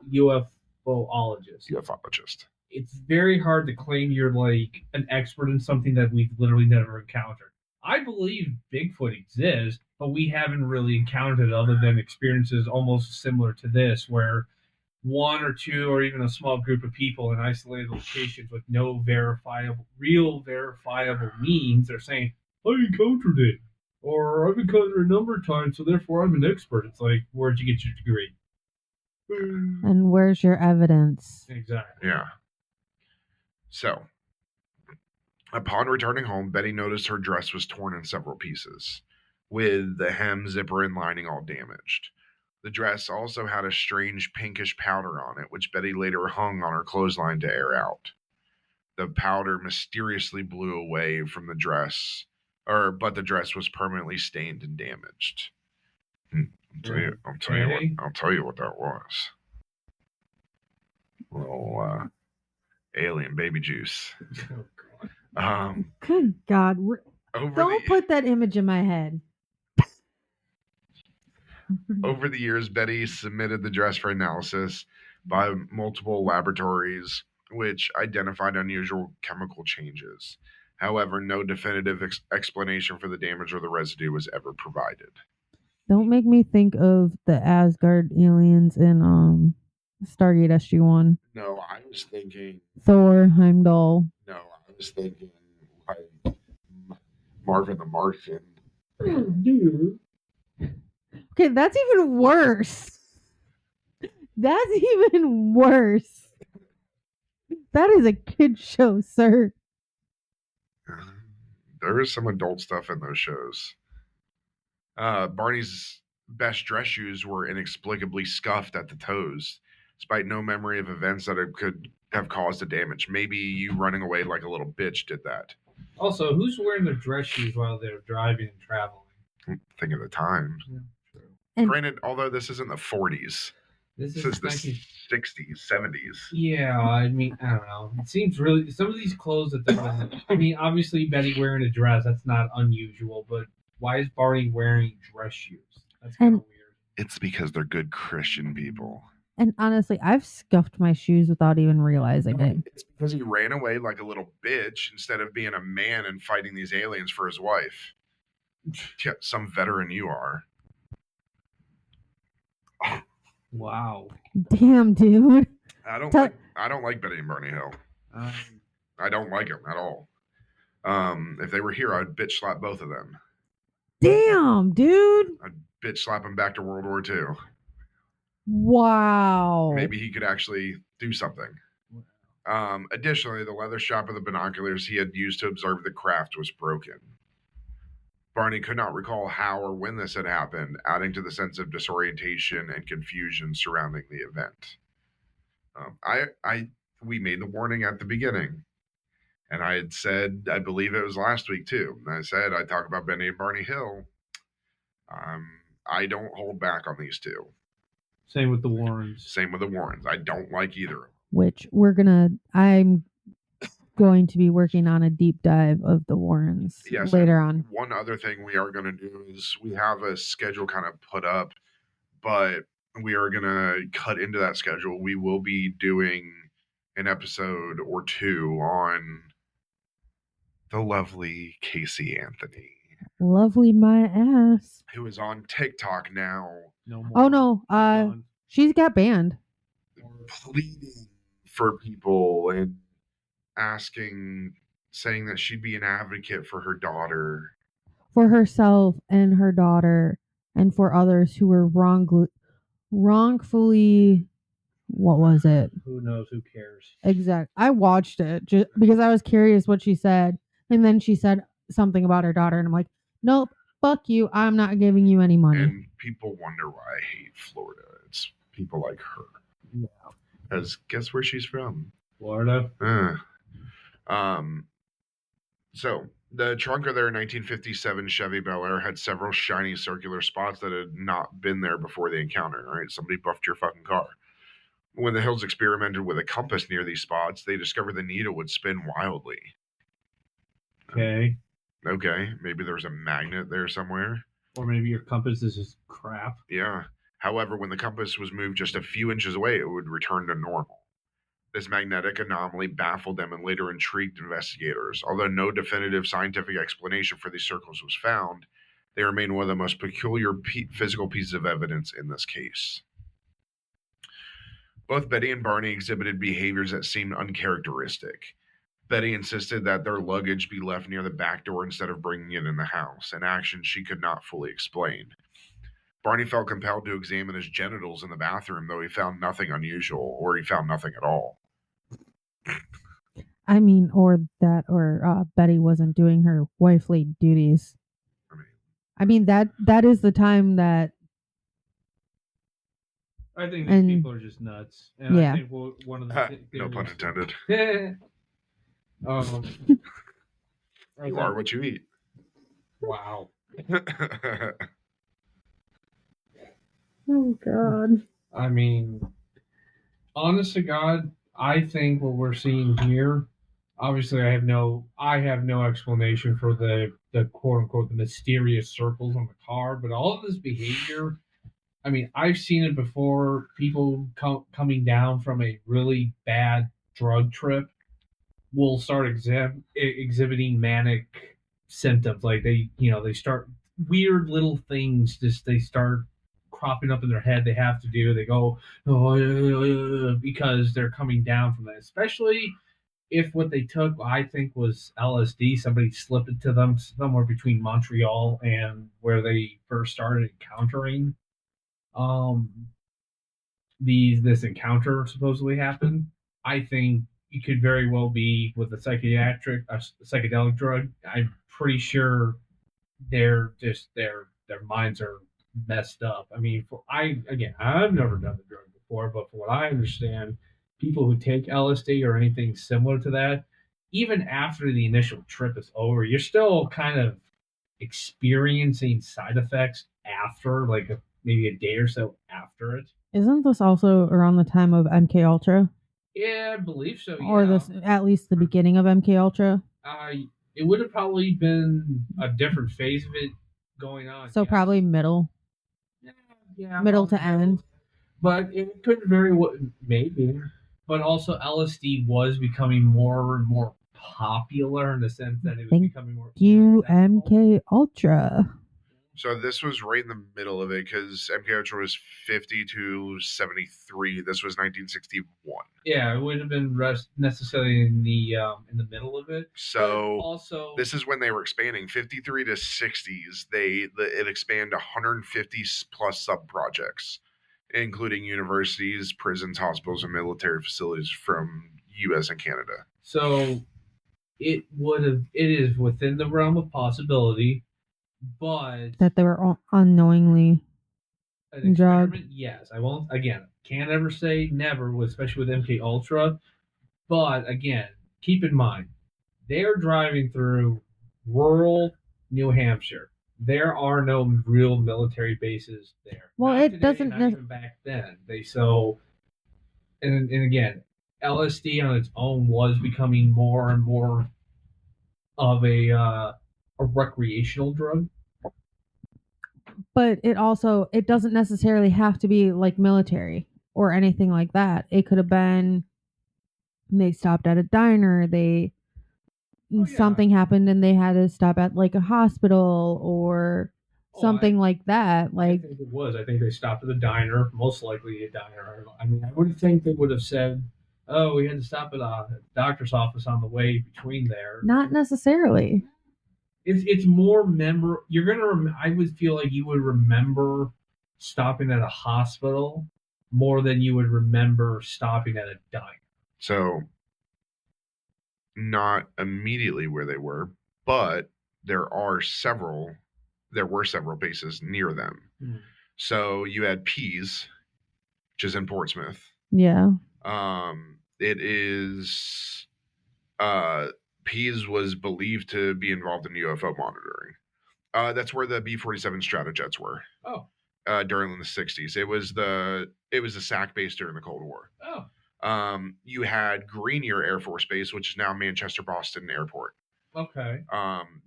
Ufologist. It's very hard to claim you're like an expert in something that we've literally never encountered. I believe Bigfoot exists, but we haven't really encountered it other than experiences almost similar to this, where one or two or even a small group of people in isolated locations with no real verifiable means are saying, I encountered it, or I've encountered it a number of times, so therefore I'm an expert. It's like, where'd you get your degree? And where's your evidence? Exactly. Yeah. So, upon returning home, Betty noticed her dress was torn in several pieces, with the hem, zipper, and lining all damaged. The dress also had a strange pinkish powder on it, which Betty later hung on her clothesline to air out. The powder mysteriously blew away from the dress, but the dress was permanently stained and damaged. I'll tell you what that was. Little alien baby juice. Oh, God. Good God. Don't put that image in my head. Over the years, Betty submitted the dress for analysis by multiple laboratories, which identified unusual chemical changes. However, no definitive explanation for the damage or the residue was ever provided. Don't make me think of the Asgard aliens in Stargate SG-1. No, I was thinking. Thor, Heimdall. No, I was thinking like Marvin the Martian. Dude. Okay, that's even worse. That's even worse. That is a kid show, sir. There is some adult stuff in those shows. Barney's best dress shoes were inexplicably scuffed at the toes, despite no memory of events that could have caused the damage. Maybe you running away like a little bitch did that. Also, who's wearing their dress shoes while they're driving and traveling? Think of the time. Yeah, true. And granted, although this isn't the 40s, This this is is the 60s, 70s. Yeah, I mean, I don't know. It seems really some of these clothes that they're wearing. I mean, obviously Betty wearing a dress, that's not unusual, but why is Barney wearing dress shoes? That's kind of weird. It's because they're good Christian people. And honestly, I've scuffed my shoes without even realizing it. It's because he ran away like a little bitch instead of being a man and fighting these aliens for his wife. Yeah, some veteran you are. Wow. Damn, dude. I don't like Betty and Barney Hill. I don't like them at all. If they were here, I'd bitch slap both of them. Damn, dude. I'd bitch slap him back to World War II. Wow. Maybe he could actually do something. Additionally, the leather strap of the binoculars he had used to observe the craft was broken. Barney could not recall how or when this had happened, adding to the sense of disorientation and confusion surrounding the event. We made the warning at the beginning, and I had said, I believe it was last week too. And I said I talk about Betty and Barney Hill. Um, I don't hold back on these two. Same with the Warrens. Same with the Warrens. I don't like either of them. Which I'm going to be working on a deep dive of the Warrens later on. One other thing we are going to do is we have a schedule kind of put up, but we are going to cut into that schedule. We will be doing an episode or two on the lovely Casey Anthony. Lovely my ass. Who is on TikTok now. No more. Oh no, she's got banned. Pleading for people and saying that she'd be an advocate for her daughter. For herself and her daughter, and for others who were wrongfully, what was it? Who knows? Who cares? Exactly. I watched it just because I was curious what she said. And then she said something about her daughter. And I'm like, nope, fuck you. I'm not giving you any money. And people wonder why I hate Florida. It's people like her. Yeah. Because guess where she's from? Florida. So the trunk of their 1957 Chevy Bel Air had several shiny circular spots that had not been there before the encounter. Right? Somebody buffed your fucking car. When the Hills experimented with a compass near these spots, they discovered the needle would spin wildly. Okay. Okay, maybe there's a magnet there somewhere. Or maybe your compass is just crap. Yeah. However, when the compass was moved just a few inches away, it would return to normal. This magnetic anomaly baffled them and later intrigued investigators. Although no definitive scientific explanation for these circles was found, they remain one of the most peculiar physical pieces of evidence in this case. Both Betty and Barney exhibited behaviors that seemed uncharacteristic. Betty insisted that their luggage be left near the back door instead of bringing it in the house, an action she could not fully explain. Barney felt compelled to examine his genitals in the bathroom, though he found nothing unusual, or he found nothing at all. I mean, or Betty wasn't doing her wifely duties. I mean that is the time that. I think these people are just nuts. And yeah. I think one of the no pun intended. You are what you eat. Wow. Oh God. I mean, honest to God, I think what we're seeing here. Obviously, I have no explanation for the quote unquote the mysterious circles on the car, but all of this behavior. I mean, I've seen it before. People coming down from a really bad drug trip will start exhibiting manic symptoms. Like they start weird little things. They start cropping up in their head. They have to do. They go because they're coming down from that. Especially if what they took, I think, was LSD. Somebody slipped it to them somewhere between Montreal and where they first started encountering. This encounter supposedly happened. I think it could very well be with a psychedelic drug. I'm pretty sure their minds are messed up. I mean, I've never done the drug before, but from what I understand, people who take LSD or anything similar to that, even after the initial trip is over, you're still kind of experiencing side effects after, like maybe a day or so after it. Isn't this also around the time of MK Ultra? Yeah, I believe so. Yeah. Or at least the beginning of MK Ultra. It would have probably been a different phase of it going on. So probably middle. Yeah. Middle to end. But it could very well, maybe. But also LSD was becoming more and more popular in the sense that it was becoming more. MK Ultra. So this was right in the middle of it because MK Ultra was 50 to 73. This was 1961. Yeah, it would have been necessarily in the middle of it. So also, this is when they were expanding 53 to 60s. It expanded 150 plus sub projects, including universities, prisons, hospitals, and military facilities from U.S. and Canada. So it is within the realm of possibility But that they were unknowingly an drugged. experiment, yes. I won't. Again, can't ever say never, especially with MK Ultra. But again, keep in mind they're driving through rural New Hampshire. There are no real military bases there. Well, Not it today, doesn't. not even back then. And again, LSD on its own was becoming more and more of a recreational drug. But it doesn't necessarily have to be like military or anything like that. It could have been they stopped at a diner, something happened and they had to stop at like a hospital or something like that. I think it was. I think they stopped at a diner, most likely a diner. I mean, I would think they would have said, "Oh, we had to stop at a doctor's office on the way between there." Not necessarily. It's more You're gonna. I would feel like you would remember stopping at a hospital more than you would remember stopping at a diner. So, not immediately where they were, but there were several bases near them. So you had Pease, which is in Portsmouth. Yeah. It is Pease was believed to be involved in UFO monitoring. That's where the B-47 Stratojets were. Oh. During the 60s. It was the SAC base during the Cold War. Oh. You had Grenier Air Force Base, which is now Manchester Boston Airport. Okay.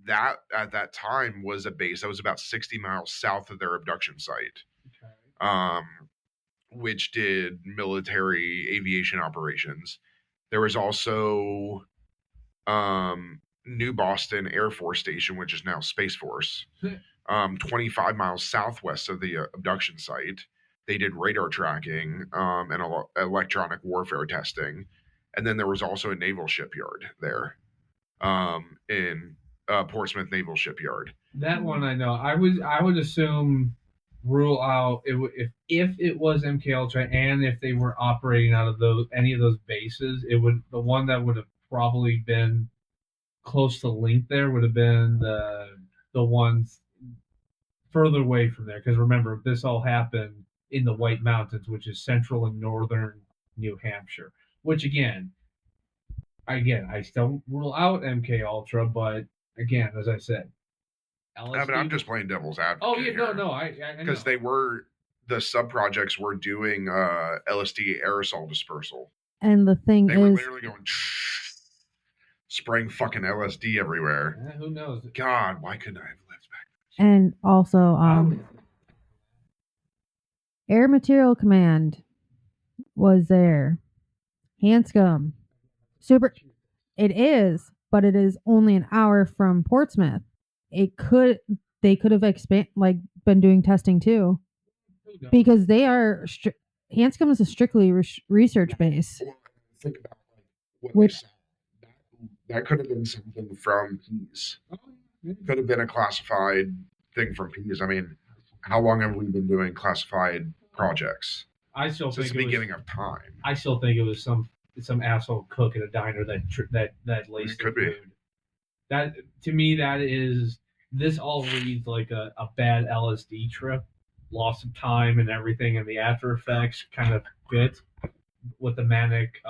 That at that time was a base that was about 60 miles south of their abduction site. Okay. Which did military aviation operations. There was also New Boston Air Force Station, which is now Space Force. 25 miles southwest of the abduction site. They did radar tracking and electronic warfare testing. And then there was also a naval shipyard there in Portsmouth Naval Shipyard. That one I know. I would assume rule out if it was MK Ultra and if they were operating out of any of those bases, the one that would have probably been close to link there would have been the ones further away from there. Because remember, this all happened in the White Mountains, which is central and northern New Hampshire. Which again, I still rule out MK Ultra, but again, as I said, LSD, I'm just playing devil's advocate. Oh yeah, no, I because the sub projects were doing LSD aerosol dispersal. And the thing they is, were literally going spraying fucking LSD everywhere. Yeah, who knows? God, why couldn't I have lived back then? And also, Air Material Command was there. Hanscom. Super. It is, but it is only an hour from Portsmouth. They could have been doing testing too, because they are Hanscom is a strictly research base. Think about what that could have been something from Pease. Could have been a classified thing from Pease. I mean, how long have we been doing classified projects? I still Since think the beginning of time. I still think it was some asshole cook at a diner that laced the food. That to me, this all reads like a bad LSD trip, loss of time and everything, and the after effects kind of fit with the manic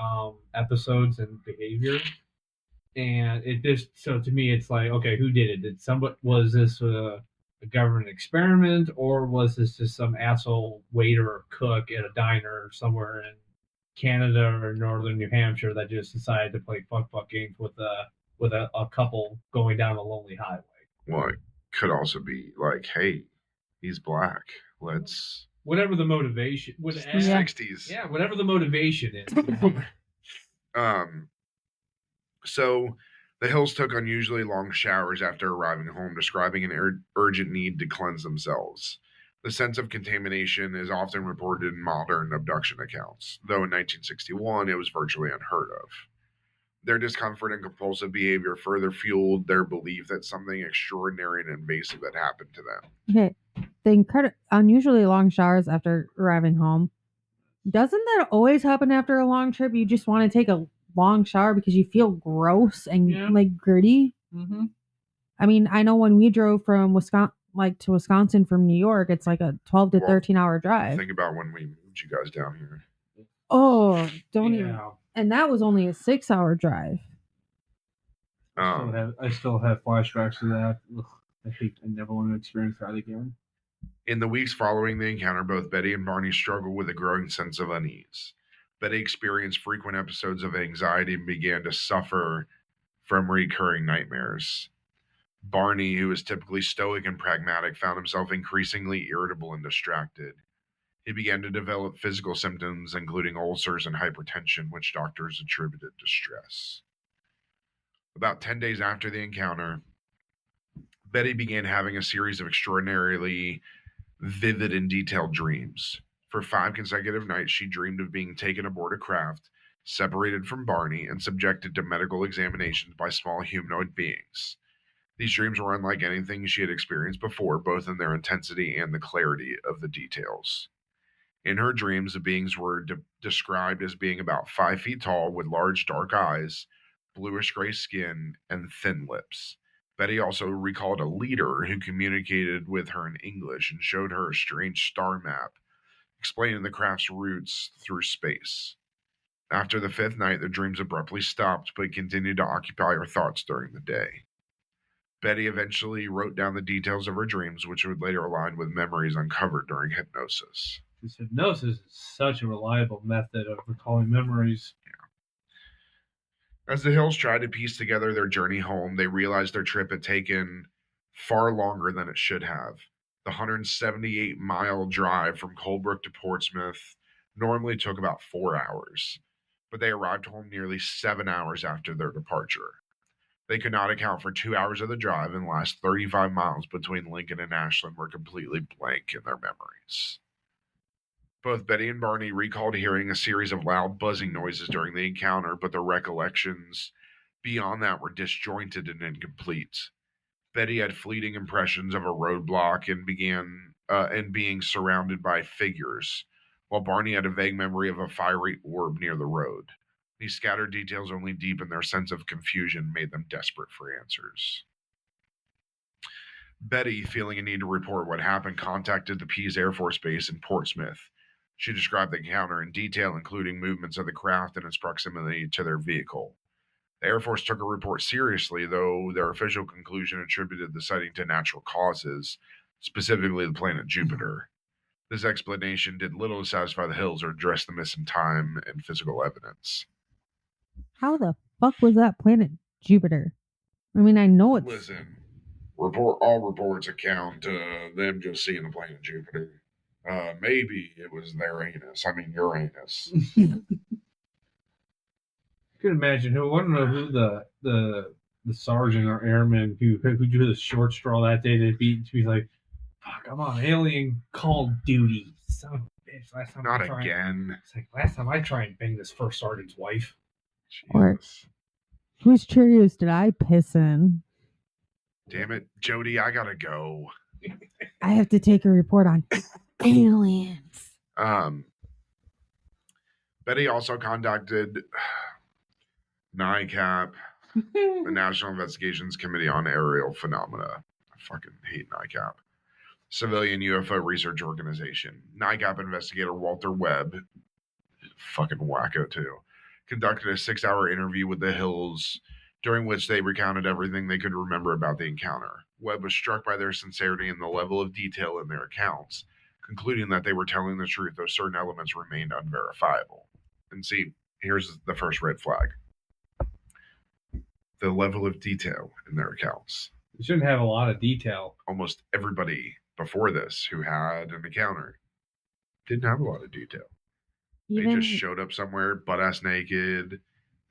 episodes and behavior. And so to me, it's like, okay, who did it? Was this a government experiment, or was this just some asshole waiter or cook at a diner somewhere in Canada or northern New Hampshire that just decided to play fuck games with a couple going down a lonely highway? Well, it could also be like, hey, he's black. Let's whatever the motivation. 60s. Yeah, whatever the motivation is. So the Hills took unusually long showers after arriving home, describing an urgent need to cleanse themselves. The sense of contamination is often reported in modern abduction accounts, though in 1961 it was virtually unheard of. Their discomfort and compulsive behavior further fueled their belief that something extraordinary and invasive had happened to them. Okay, the unusually long showers after arriving home. Doesn't that always happen after a long trip? You just want to take a long shower because you feel gross and like gritty. Mm-hmm. I mean, I know when we drove from like to Wisconsin from New York, it's like a 12 to Well, 13-hour drive. Think about when we moved you guys down here. Oh, don't even. Yeah. And that was only a 6-hour drive. I still have flashbacks to that. Ugh, I never want to experience that again. In the weeks following the encounter, both Betty and Barney struggled with a growing sense of unease. Betty experienced frequent episodes of anxiety and began to suffer from recurring nightmares. Barney, who was typically stoic and pragmatic, found himself increasingly irritable and distracted. He began to develop physical symptoms, including ulcers and hypertension, which doctors attributed to stress. About 10 days after the encounter, Betty began having a series of extraordinarily vivid and detailed dreams. For 5 consecutive nights, she dreamed of being taken aboard a craft, separated from Barney, and subjected to medical examinations by small humanoid beings. These dreams were unlike anything she had experienced before, both in their intensity and the clarity of the details. In her dreams, the beings were described as being about 5 feet tall with large dark eyes, bluish gray skin, and thin lips. Betty also recalled a leader who communicated with her in English and showed her a strange star map, explaining the craft's routes through space. After the 5th night, the dreams abruptly stopped, but continued to occupy her thoughts during the day. Betty eventually wrote down the details of her dreams, which would later align with memories uncovered during hypnosis. This hypnosis is such a reliable method of recalling memories. As the Hills tried to piece together their journey home, they realized their trip had taken far longer than it should have. The 178-mile drive from Colebrook to Portsmouth normally took about 4 hours, but they arrived home nearly 7 hours after their departure. They could not account for 2 hours of the drive, and the last 35 miles between Lincoln and Ashland were completely blank in their memories. Both Betty and Barney recalled hearing a series of loud buzzing noises during the encounter, but their recollections beyond that were disjointed and incomplete. Betty had fleeting impressions of a roadblock and being surrounded by figures, while Barney had a vague memory of a fiery orb near the road. These scattered details only deepened their sense of confusion and made them desperate for answers. Betty, feeling a need to report what happened, contacted the Pease Air Force Base in Portsmouth. She described the encounter in detail, including movements of the craft and its proximity to their vehicle. The Air Force took a report seriously, though their official conclusion attributed the sighting to natural causes, specifically the planet Jupiter. This explanation did little to satisfy the Hills or address the missing time and physical evidence. How the fuck was that planet Jupiter? I mean, I know it's. Listen, all reports account them just seeing the planet Jupiter. Maybe it was their anus. I mean, Uranus. You can imagine. I want to know who the sergeant or airman who drew the short straw that day to be like, fuck, I'm on alien call duty. Son of a bitch. Last time Not I tried, again. It's like last time I tried and bang this first sergeant's wife. Or- Jesus. Whose Cheerios did I piss in? Damn it, Jody, I gotta go. I have to take a report on aliens. Betty also contacted NICAP, the National Investigations Committee on Aerial Phenomena. I fucking hate NICAP. Civilian UFO Research Organization. NICAP investigator Walter Webb, fucking wacko too, conducted a 6-hour interview with the Hills, during which they recounted everything they could remember about the encounter. Webb was struck by their sincerity and the level of detail in their accounts, concluding that they were telling the truth, though certain elements remained unverifiable. And see, here's the first red flag. The level of detail in their accounts. You shouldn't have a lot of detail. Almost everybody before this who had an encounter didn't have a lot of detail. They just showed up somewhere butt-ass naked.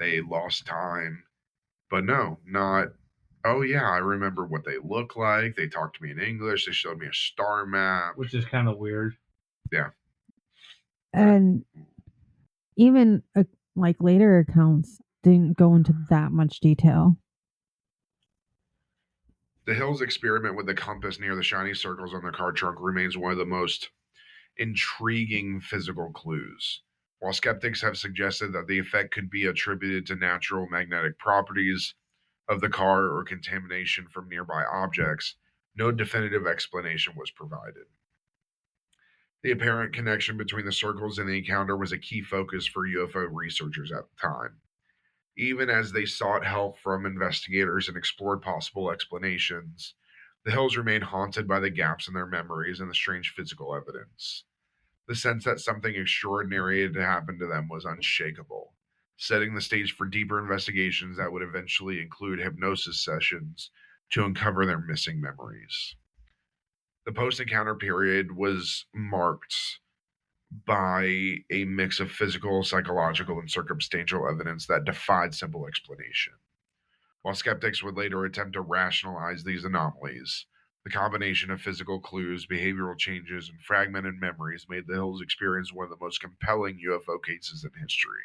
They lost time. But no, not, oh yeah, I remember what they look like. They talked to me in English. They showed me a star map. Which is kind of weird. Yeah. And even like later accounts didn't go into that much detail. The Hills' experiment with the compass near the shiny circles on their car trunk remains one of the most intriguing physical clues. While skeptics have suggested that the effect could be attributed to natural magnetic properties of the car or contamination from nearby objects, No definitive explanation was provided. The apparent connection between the circles and the encounter was a key focus for UFO researchers at the time. Even as they sought help from investigators and explored possible explanations, the hills remained haunted by the gaps in their memories and the strange physical evidence. The sense that something extraordinary had happened to them was unshakable, setting the stage for deeper investigations that would eventually include hypnosis sessions to uncover their missing memories. The post encounter period was marked by a mix of physical, psychological, and circumstantial evidence that defied simple explanation. While skeptics would later attempt to rationalize these anomalies, the combination of physical clues, behavioral changes, and fragmented memories made the Hills experience one of the most compelling UFO cases in history.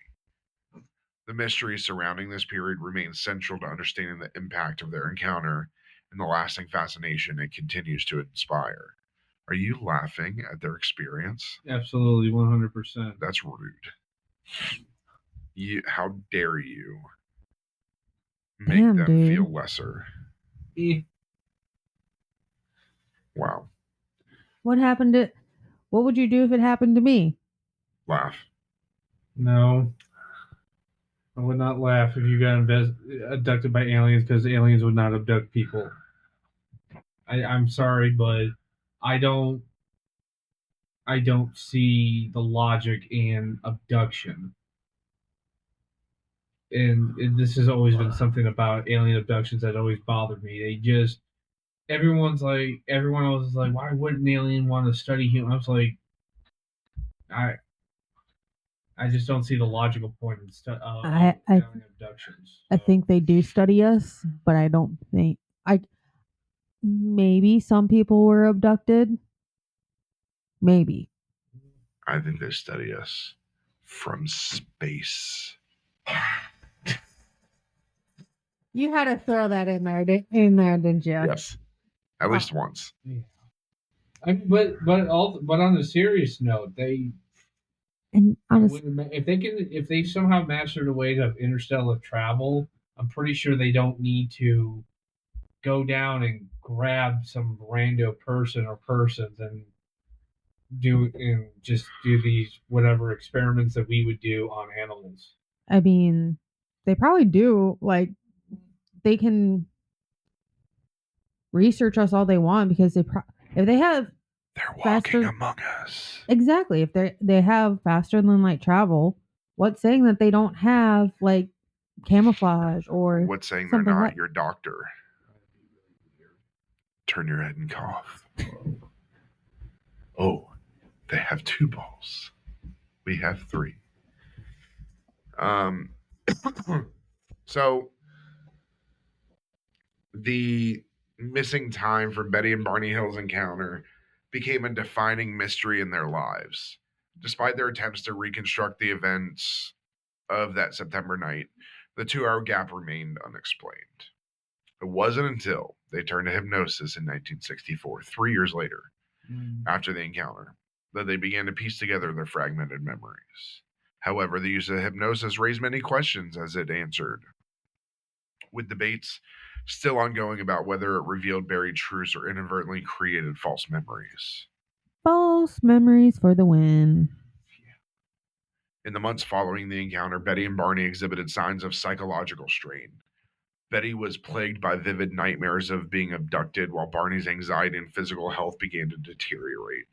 The mystery surrounding this period remains central to understanding the impact of their encounter and the lasting fascination it continues to inspire. Are you laughing at their experience? Absolutely, 100%. That's rude. How dare you make Damn, them dude. feel lesser? Eh, Wow. What would you do if it happened to me? Laugh. No, I would not laugh if you got abducted by aliens, because aliens would not abduct people. I'm sorry, but I don't see the logic in abduction. And this has always been something about alien abductions that always bothered me. Everyone else is like, why wouldn't an alien want to study human? I was like, I just don't see the logical point in alien abductions. I think they do study us, but I don't think maybe some people were abducted. Maybe. I think they study us from space. You had to throw that in there, didn't you? Yes. At least once. Yeah. But on a serious note, And honestly, if they somehow mastered a way of interstellar travel, I'm pretty sure they don't need to go down and grab some rando person or persons and just do these whatever experiments that we would do on animals. I mean, they probably do. Like, they can research us all they want because if they have They're walking faster among us. exactly, if they have faster than light travel, what's saying that they don't have like camouflage or What's saying they're something not like your doctor? Turn your head and cough. Oh, they have 2 balls. We have 3. So the missing time from Betty and Barney Hill's encounter became a defining mystery in their lives. Despite their attempts to reconstruct the events of that September night, the 2-hour gap remained unexplained. It wasn't until they turned to hypnosis in 1964, 3 years later, after the encounter, that they began to piece together their fragmented memories. However, the use of hypnosis raised many questions as it answered, with debates still ongoing about whether it revealed buried truths or inadvertently created false memories. false memories for the win. In the months following the encounter, Betty and Barney exhibited signs of psychological strain. Betty was plagued by vivid nightmares of being abducted, while Barney's anxiety and physical health began to deteriorate.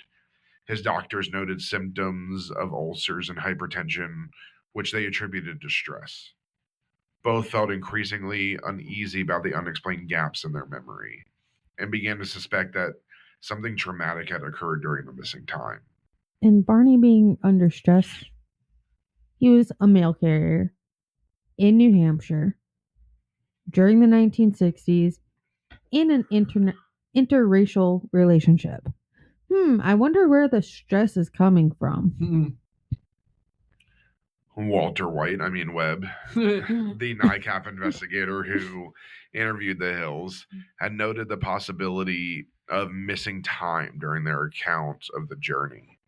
His doctors noted symptoms of ulcers and hypertension, which they attributed to stress. Both felt increasingly uneasy about the unexplained gaps in their memory and began to suspect that something traumatic had occurred during the missing time. And Barney being under stress, he was a mail carrier in New Hampshire during the 1960s in an interracial relationship. I wonder where the stress is coming from. Walter Webb, the NICAP investigator who interviewed the Hills, had noted the possibility of missing time during their account of the journey.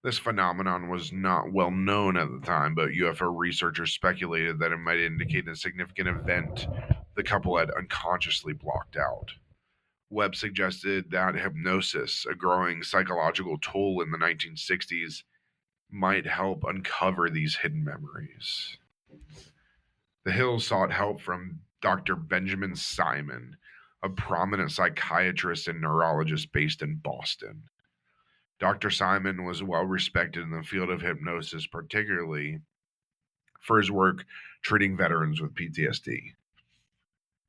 This phenomenon was not well known at the time, but UFO researchers speculated that it might indicate a significant event the couple had unconsciously blocked out. Webb suggested that hypnosis, a growing psychological tool in the 1960s, might help uncover these hidden memories. The Hills sought help from Dr. Benjamin Simon, a prominent psychiatrist and neurologist based in Boston. Dr. Simon was well respected in the field of hypnosis, particularly for his work treating veterans with PTSD.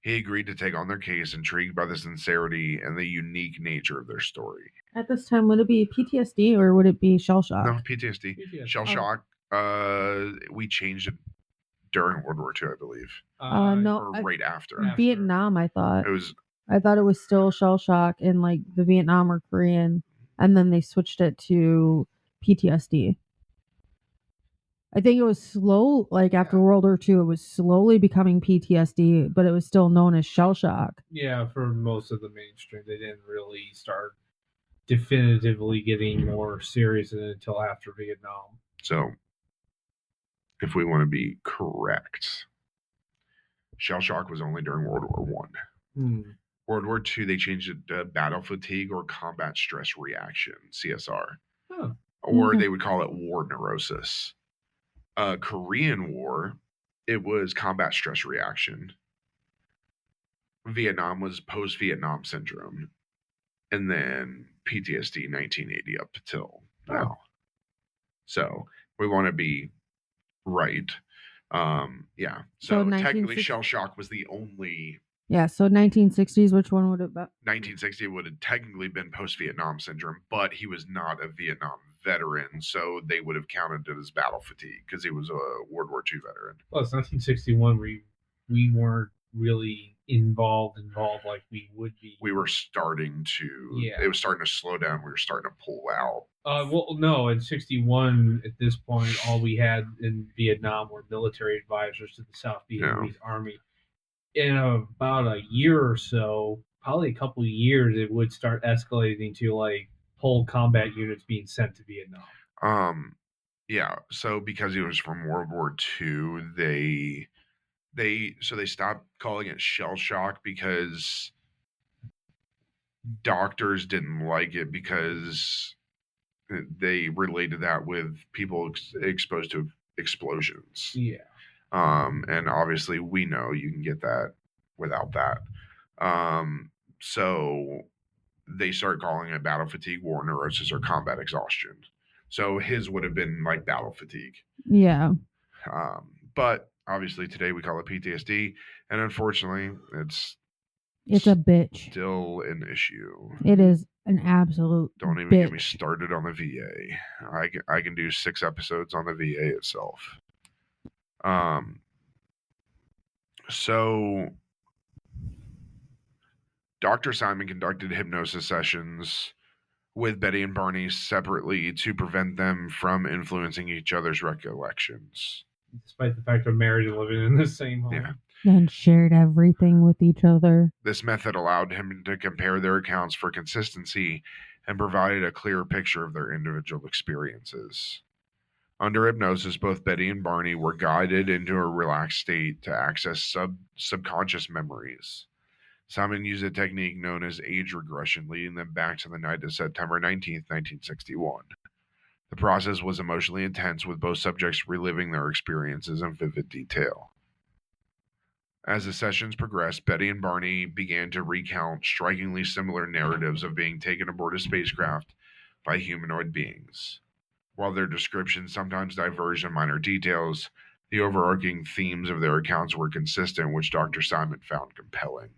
He agreed to take on their case, intrigued by the sincerity and the unique nature of their story. At this time, would it be PTSD or would it be shell shock? No, PTSD. Shell shock. We changed it during World War II, I believe. No, Or right after. Vietnam. I thought It it was still shell shock in like the Vietnam or Korean, and then they switched it to PTSD. I think it was slow, like after World War II, it was slowly becoming PTSD, but it was still known as shell shock. Yeah, for most of the mainstream, they didn't really start definitively getting more serious until after Vietnam. So, if we want to be correct, shell shock was only during World War One. World War II, they changed it to battle fatigue or combat stress reaction, CSR. Or they would call it war neurosis. Korean War, it was combat stress reaction. Vietnam was post-Vietnam syndrome. And then PTSD 1980 up till now. So we want to be right. Yeah. So technically shell shock was the only... Yeah, so 1960s, which one would it be? 1960 would have technically been post-Vietnam syndrome, but he was not a Vietnam veteran, so they would have counted it as battle fatigue because he was a World War II veteran. Plus, 1961, we weren't really involved like we would be. We were starting to. Yeah. It was starting to slow down. We were starting to pull out. Well, no, in 61, at this point, all we had in Vietnam were military advisors to the South Vietnamese Army. In about a year or so, probably a couple of years, it would start escalating to like whole combat units being sent to Vietnam. Yeah. So because he was from World War II, they stopped calling it shell shock because doctors didn't like it because they related that with people exposed to explosions. Yeah. And obviously we know you can get that without that. So they start calling it battle fatigue, war neurosis, or combat exhaustion. So his would have been like battle fatigue. Yeah. But obviously today we call it PTSD, and unfortunately it's a bitch. Still an issue. It is an absolute Don't even bitch. get me started on the VA. I can do 6 episodes on the VA itself. So Dr. Simon conducted hypnosis sessions with Betty and Barney separately to prevent them from influencing each other's recollections. Despite the fact they're married and living in the same home. Yeah. And shared everything with each other. This method allowed him to compare their accounts for consistency and provided a clearer picture of their individual experiences. Under hypnosis, both Betty and Barney were guided into a relaxed state to access subconscious memories. Simon used a technique known as age regression, leading them back to the night of September 19th, 1961. The process was emotionally intense, with both subjects reliving their experiences in vivid detail. As the sessions progressed, Betty and Barney began to recount strikingly similar narratives of being taken aboard a spacecraft by humanoid beings. While their descriptions sometimes diverged in minor details, the overarching themes of their accounts were consistent, which Dr. Simon found compelling.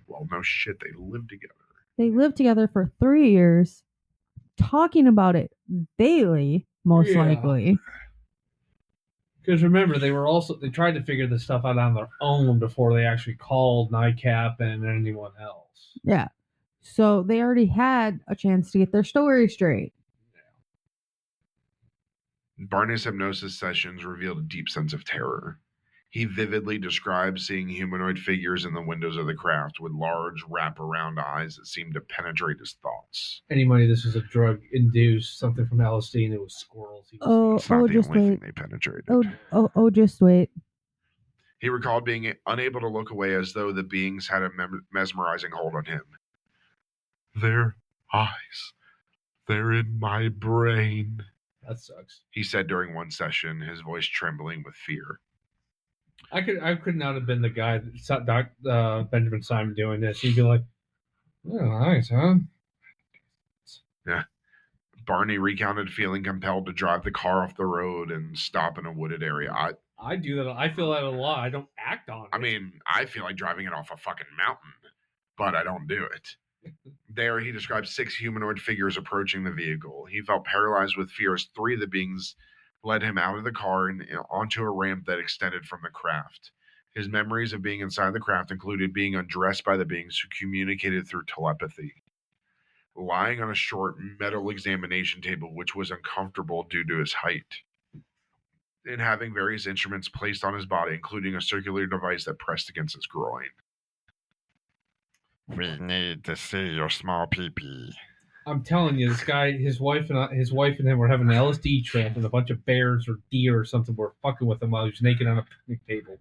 Well, no shit, they lived together. They lived together for 3 years, talking about it daily, most likely. Because remember, they tried to figure this stuff out on their own before they actually called NICAP and anyone else. Yeah. So they already had a chance to get their story straight. Barney's hypnosis sessions revealed a deep sense of terror. He vividly described seeing humanoid figures in the windows of the craft with large wraparound eyes that seemed to penetrate his thoughts. Anybody, this was a drug-induced, something from LSD, and it was squirrels. It's not the only thing they penetrated. Just wait. He recalled being unable to look away, as though the beings had a mesmerizing hold on him. Their eyes, they're in my brain, That sucks. he said during one session, his voice trembling with fear. I could not have been the guy that saw Benjamin Simon doing this. He'd be like, "Oh, nice, huh?" Yeah. Barney recounted feeling compelled to drive the car off the road and stop in a wooded area. I do that. I feel that a lot. I don't act on it. I mean, I feel like driving it off a fucking mountain, but I don't do it. There, he described 6 humanoid figures approaching the vehicle. He felt paralyzed with fear as 3 of the beings led him out of the car and onto a ramp that extended from the craft. His memories of being inside the craft included being undressed by the beings who communicated through telepathy, lying on a short metal examination table, which was uncomfortable due to his height, and having various instruments placed on his body, including a circular device that pressed against his groin. We need to see your small pee-pee. I'm telling you, this guy, his wife and him were having an LSD trip, and a bunch of bears or deer or something were fucking with him while he was naked on a picnic table.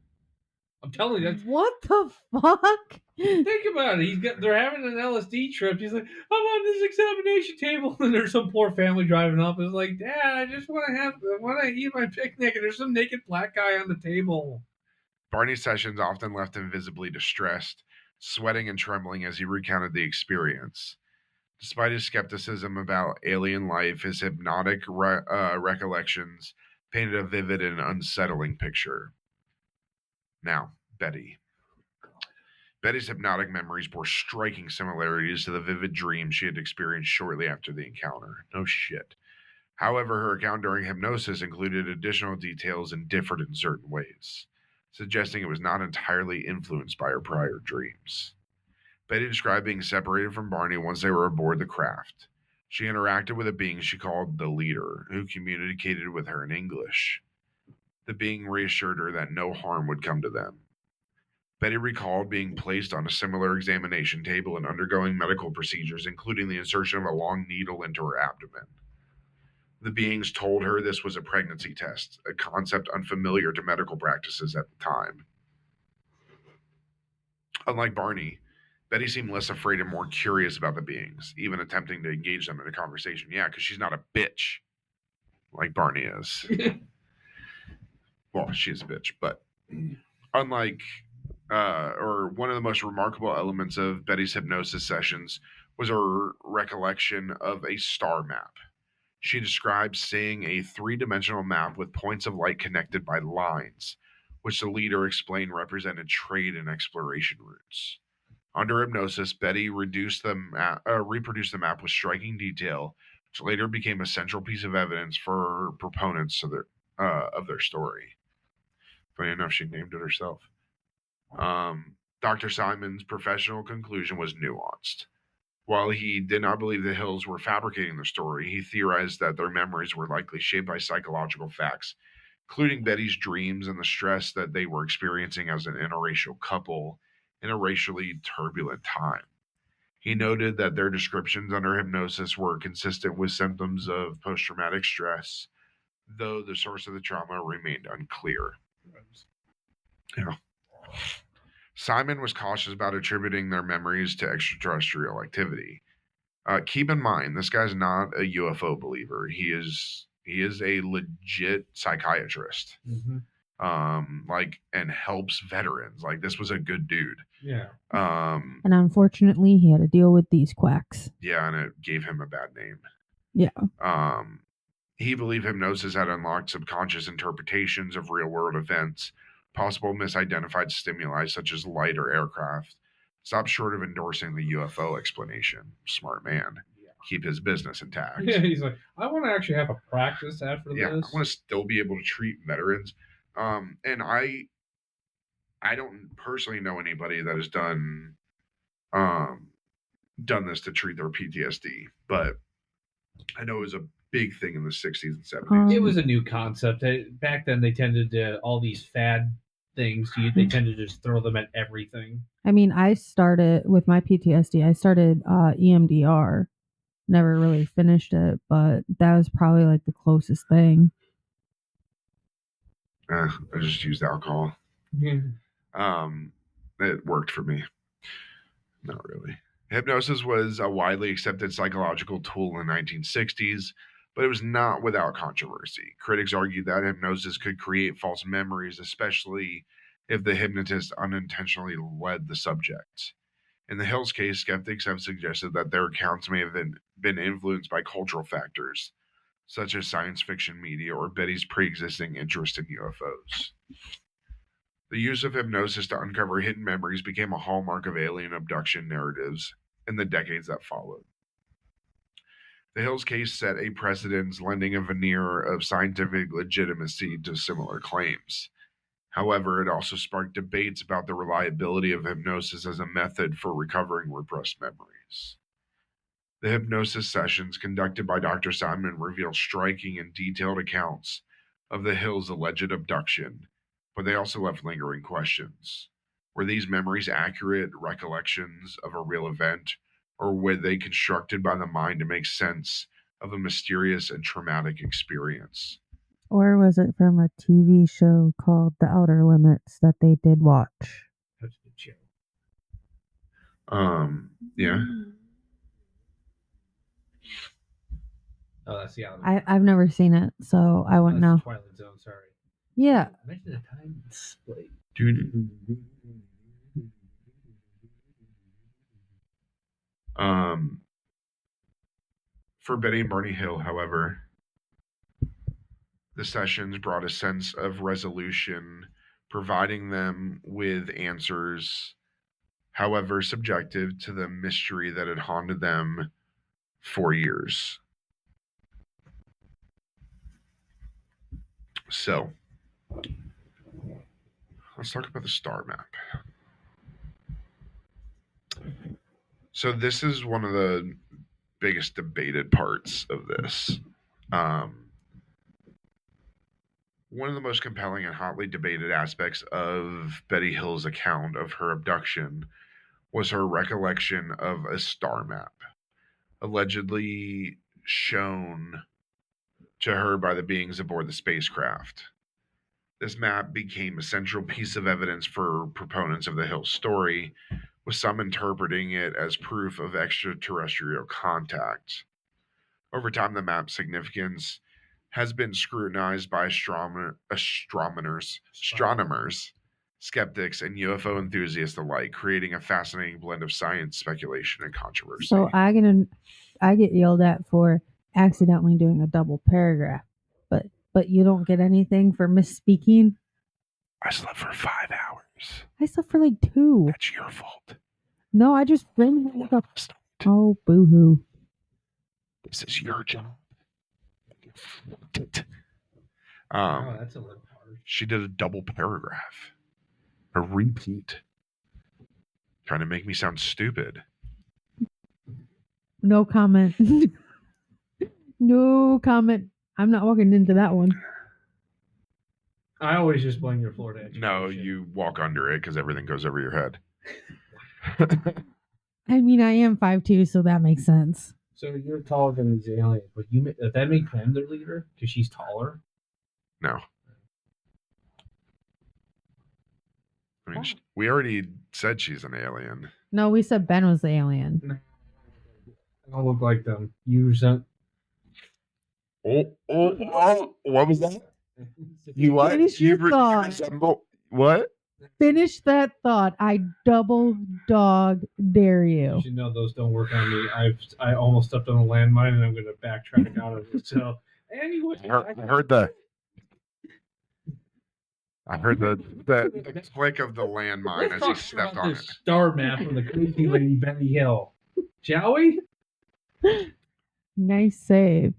I'm telling you, What the fuck? think about it. They're having an LSD trip. He's like, I'm on this examination table, and there's some poor family driving up. It's like, Dad, I just want to eat my picnic, and there's some naked black guy on the table. Barney's sessions often left him visibly distressed, sweating and trembling as he recounted the experience. Despite his skepticism about alien life, his hypnotic recollections painted a vivid and unsettling picture. Now, Betty. Betty's hypnotic memories bore striking similarities to the vivid dreams she had experienced shortly after the encounter. No shit. However, her account during hypnosis included additional details and differed in certain ways, suggesting it was not entirely influenced by her prior dreams. Betty described being separated from Barney once they were aboard the craft. She interacted with a being she called the Leader, who communicated with her in English. The being reassured her that no harm would come to them. Betty recalled being placed on a similar examination table and undergoing medical procedures, including the insertion of a long needle into her abdomen. The beings told her this was a pregnancy test, a concept unfamiliar to medical practices at the time. Unlike Barney, Betty seemed less afraid and more curious about the beings, even attempting to engage them in a conversation. Yeah, because she's not a bitch like Barney is. Well, she's a bitch, but unlike, or one of the most remarkable elements of Betty's hypnosis sessions was her recollection of a star map. She described seeing a 3-dimensional map with points of light connected by lines, which the Leader explained represented trade and exploration routes. Under hypnosis, Betty reproduced the map with striking detail, which later became a central piece of evidence for proponents of their story. Funny enough, she named it herself. Dr. Simon's professional conclusion was nuanced. While he did not believe the Hills were fabricating the story, he theorized that their memories were likely shaped by psychological facts, including Betty's dreams and the stress that they were experiencing as an interracial couple in a racially turbulent time. He noted that their descriptions under hypnosis were consistent with symptoms of post-traumatic stress, though the source of the trauma remained unclear. Yeah. Simon was cautious about attributing their memories to extraterrestrial activity. Keep in mind, this guy's not a UFO believer. He is a legit psychiatrist. Mm-hmm. And helps veterans. Like, this was a good dude. Yeah. And unfortunately, he had to deal with these quacks. Yeah, and it gave him a bad name. Yeah. He believed hypnosis had unlocked subconscious interpretations of real-world events, possible misidentified stimuli such as light or aircraft. Stopped short of endorsing the UFO explanation. Smart man. Yeah. Keep his business intact. Yeah, he's like, I want to actually have a practice after this. I want to still be able to treat veterans. And I don't personally know anybody that has done this to treat their PTSD, but I know it was a big thing in the 60s and 70s. It was a new concept. Back then, they tended to, all these fad things, they tended to just throw them at everything. I mean, I started with my PTSD. I started EMDR. Never really finished it, but that was probably like the closest thing. I just used alcohol. Yeah. It worked for me. Not really. Hypnosis was a widely accepted psychological tool in the 1960s, but it was not without controversy. Critics argued that hypnosis could create false memories, especially if the hypnotist unintentionally led the subject. In the Hills case, skeptics have suggested that their accounts may have been influenced by cultural factors, such as science fiction media or Betty's pre existing interest in UFOs. The use of hypnosis to uncover hidden memories became a hallmark of alien abduction narratives in the decades that followed. The Hills case set a precedent, lending a veneer of scientific legitimacy to similar claims. However, it also sparked debates about the reliability of hypnosis as a method for recovering repressed memories. The hypnosis sessions conducted by Dr. Simon revealed striking and detailed accounts of the Hills' alleged abduction, but they also left lingering questions. Were these memories accurate recollections of a real event, or were they constructed by the mind to make sense of a mysterious and traumatic experience? Or was it from a TV show called The Outer Limits that they did watch? That's a good show. Yeah. Oh, that's the other. I've never seen it, so I wouldn't know. Twilight Zone. Sorry. Yeah. Imagine the time split. For Betty and Barney Hill, however, the sessions brought a sense of resolution, providing them with answers, however subjective, to the mystery that had haunted them for years. So, let's talk about the star map. So, this is one of the biggest debated parts of this. One of the most compelling and hotly debated aspects of Betty Hill's account of her abduction was her recollection of a star map, allegedly shown to her by the beings aboard the spacecraft. This map became a central piece of evidence for proponents of the Hill story, with some interpreting it as proof of extraterrestrial contact. Over time, the map's significance has been scrutinized by astronomers, skeptics, and UFO enthusiasts alike, creating a fascinating blend of science, speculation, and controversy. So I get yelled at for accidentally doing a double paragraph, but you don't get anything for misspeaking. I slept for 5 hours. I slept for like 2. That's your fault. No, I just randomly woke up. Oh, boo-hoo. This is your job. Oh, that's a little hard. She did a double paragraph, a repeat, trying to make me sound stupid. No comment. No comment. I'm not walking into that one. I always just blame your Florida education. No, you walk under it because everything goes over your head. I mean, I am 5'2", so that makes sense. So you're taller than these aliens, but does that make them their leader because she's taller? No. I mean, we already said she's an alien. No, we said Ben was the alien. I don't look like them. You sent. Oh, what was that? You what? Finish your thought. Resemble what? Finish that thought. I double dog dare you. You should know those don't work on me. I almost stepped on a landmine and I'm going to backtrack out of it. So anyway, I heard the click of the landmine as he stepped on it. Star map from the crazy lady Betty Hill. Shall we? Nice save.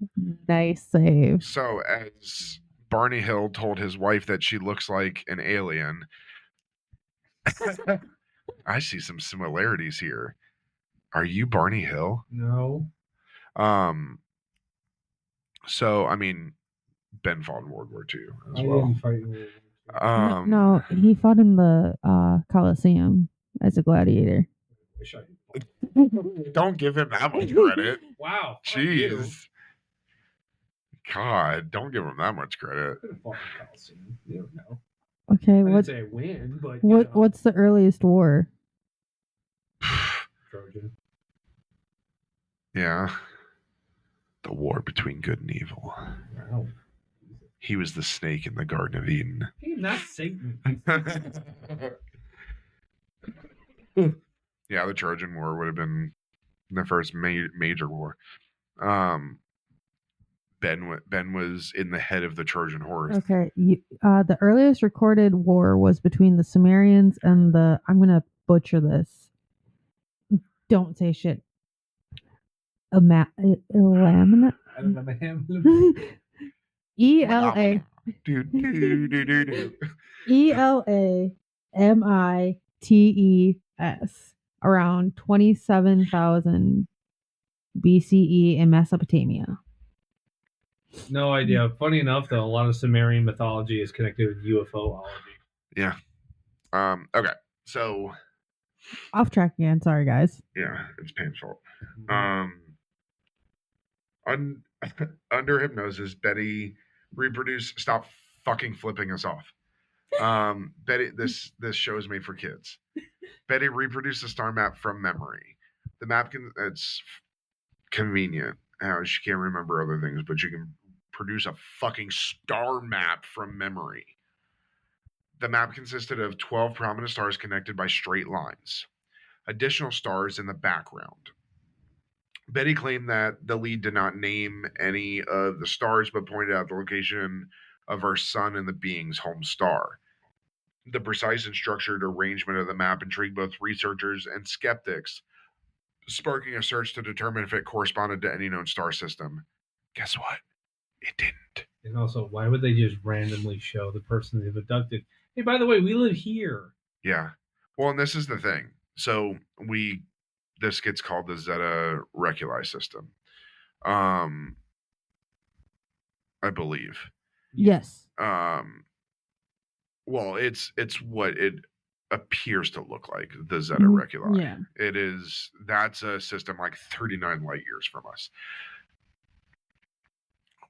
Nice save. So as Barney Hill told his wife that she looks like an alien, I see some similarities here. Are you Barney Hill? No. So I mean, Ben fought in World War II as I well. didn't fight in World War II. No, he fought in the Coliseum as a gladiator. Wish I did. Don't give him that much credit. Wow. Jeez. God, don't give him that much credit. Could have fought in the Coliseum. You don't know. Okay, I didn't say I win, but what's the earliest war? Trojan. Yeah. The war between good and evil. Wow. He was the snake in the Garden of Eden. He's not Satan. Yeah, the Trojan War would have been the first major war. Ben was in the head of the Trojan horse. Okay, the earliest recorded war was between the Sumerians and the. I'm gonna butcher this. Don't say shit. Elamina. ELA. ELAMITES. Around 27,000 BCE in Mesopotamia. No idea. Funny enough, though, a lot of Sumerian mythology is connected with UFOlogy. Yeah. Okay. So. Off track again. Sorry, guys. Yeah, it's painful. Under hypnosis, Betty reproduced. Stop fucking flipping us off. Betty, this show is made for kids. Betty reproduced a star map from memory. The map it's convenient how she can't remember other things, but she can produce a fucking star map from memory. The map consisted of 12 prominent stars connected by straight lines. Additional stars in the background. Betty claimed that the lead did not name any of the stars, but pointed out the location of her sun and the being's home star. The precise and structured arrangement of the map intrigued both researchers and skeptics, sparking a search to determine if it corresponded to any known star system. Guess what? It didn't. And also, why would they just randomly show the person they've abducted? Hey, by the way, we live here. Yeah. Well, and this is the thing. So this gets called the Zeta Reculi system. I believe. Yes. Well, it's what it appears to look like, the Zeta Reculi. Yeah. That's a system like 39 light years from us.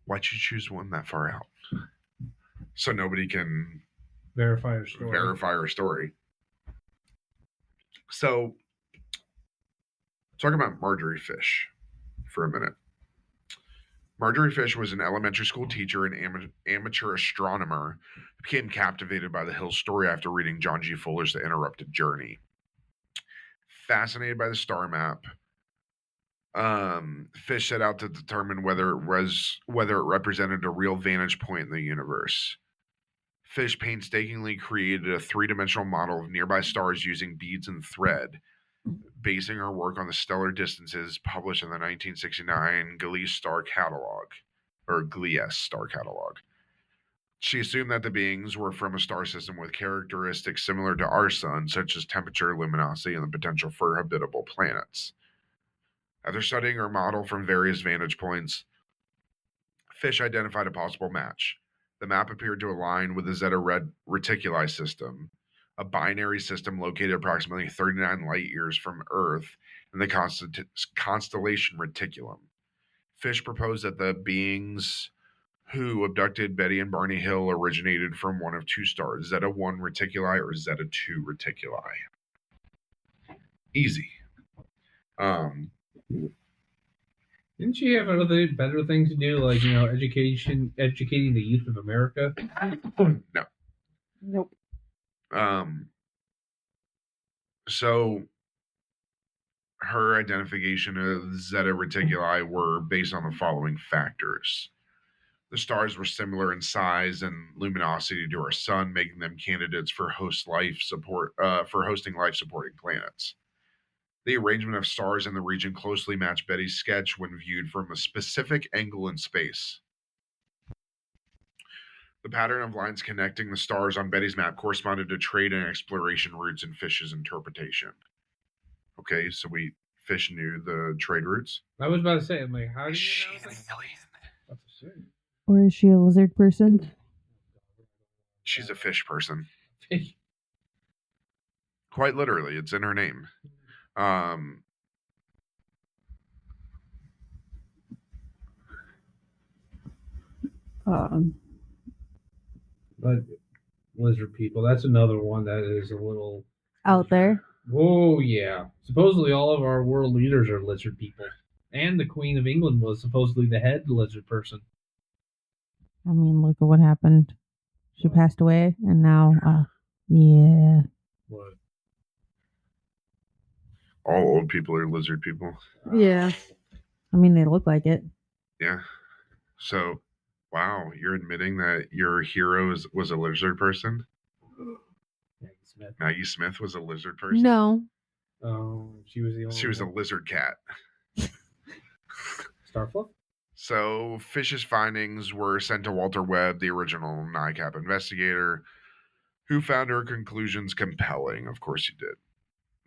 Why'd you choose one that far out? So nobody can verify her story. So, talking about Marjorie Fish for a minute. Marjorie Fish was an elementary school teacher and amateur astronomer who became captivated by the Hill story after reading John G. Fuller's The Interrupted Journey. Fascinated by the star map, Fish set out to determine whether it represented a real vantage point in the universe. Fish painstakingly created a three-dimensional model of nearby stars using beads and thread, basing her work on the stellar distances published in the 1969 Gliese Star Catalog. She assumed that the beings were from a star system with characteristics similar to our sun, such as temperature, luminosity, and the potential for habitable planets. After studying her model from various vantage points, Fish identified a possible match. The map appeared to align with the Zeta Reticuli system, a binary system located approximately 39 light years from Earth in the constellation Reticulum. Fish proposed that the beings who abducted Betty and Barney Hill originated from one of two stars, Zeta 1 Reticuli or Zeta 2 Reticuli. Easy. Didn't she have other better things to do, like educating the youth of America? No. Nope. So her identification of Zeta Reticuli were based on the following factors. The stars were similar in size and luminosity to our sun, making them candidates for hosting life-supporting planets. The arrangement of stars in the region closely matched Betty's sketch when viewed from a specific angle in space. The pattern of lines connecting the stars on Betty's map corresponded to trade and exploration routes in Fish's interpretation. Okay, so Fish knew the trade routes. I was about to say, I'm like, how do you know an alien? Or is she a lizard person? She's a fish person. Quite literally, it's in her name. But lizard people, that's another one that is a little out there. Oh yeah. Supposedly all of our world leaders are lizard people. And the Queen of England was supposedly the head lizard person. I mean, look at what happened. She passed away, and now, yeah. What? All old people are lizard people. Yeah. I mean, they look like it. Yeah. So, wow, you're admitting that your hero was a lizard person? Maggie Smith. Maggie Smith was a lizard person? No. She was the only She was a one. lizard cat. Starfluff? So, Fish's findings were sent to Walter Webb, the original NICAP investigator, who found her conclusions compelling. Of course he did.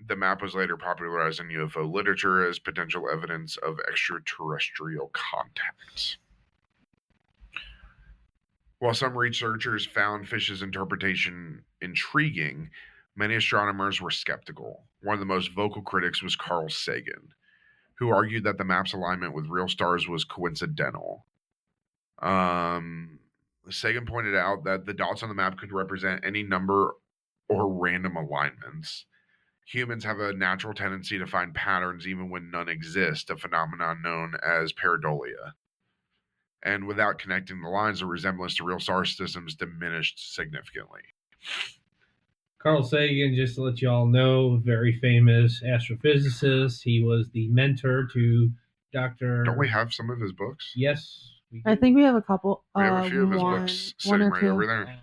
The map was later popularized in UFO literature as potential evidence of extraterrestrial contact. While some researchers found Fish's interpretation intriguing, many astronomers were skeptical. One of the most vocal critics was Carl Sagan, who argued that the map's alignment with real stars was coincidental. Sagan pointed out that the dots on the map could represent any number or random alignments. Humans have a natural tendency to find patterns even when none exist, a phenomenon known as pareidolia. And without connecting the lines, the resemblance to real star systems diminished significantly. Carl Sagan, just to let you all know, very famous astrophysicist. He was the mentor to Dr. Don't we have some of his books? Yes, we do. I think we have a couple. We have a few of his one, books one sitting or right two. over there.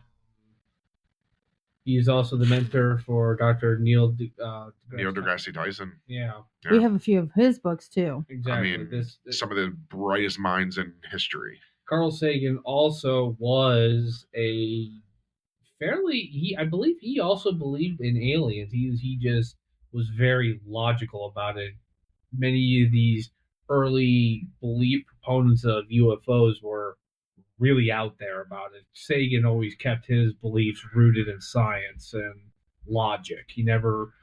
He's also the mentor for Dr. Neil deGrasse Tyson. Yeah, We have a few of his books too. exactly. I mean, some of the brightest minds in history. Carl Sagan also was a I believe he also believed in aliens. He just was very logical about it. Many of these early belief proponents of UFOs were really out there about it. Sagan always kept his beliefs rooted in science and logic. He never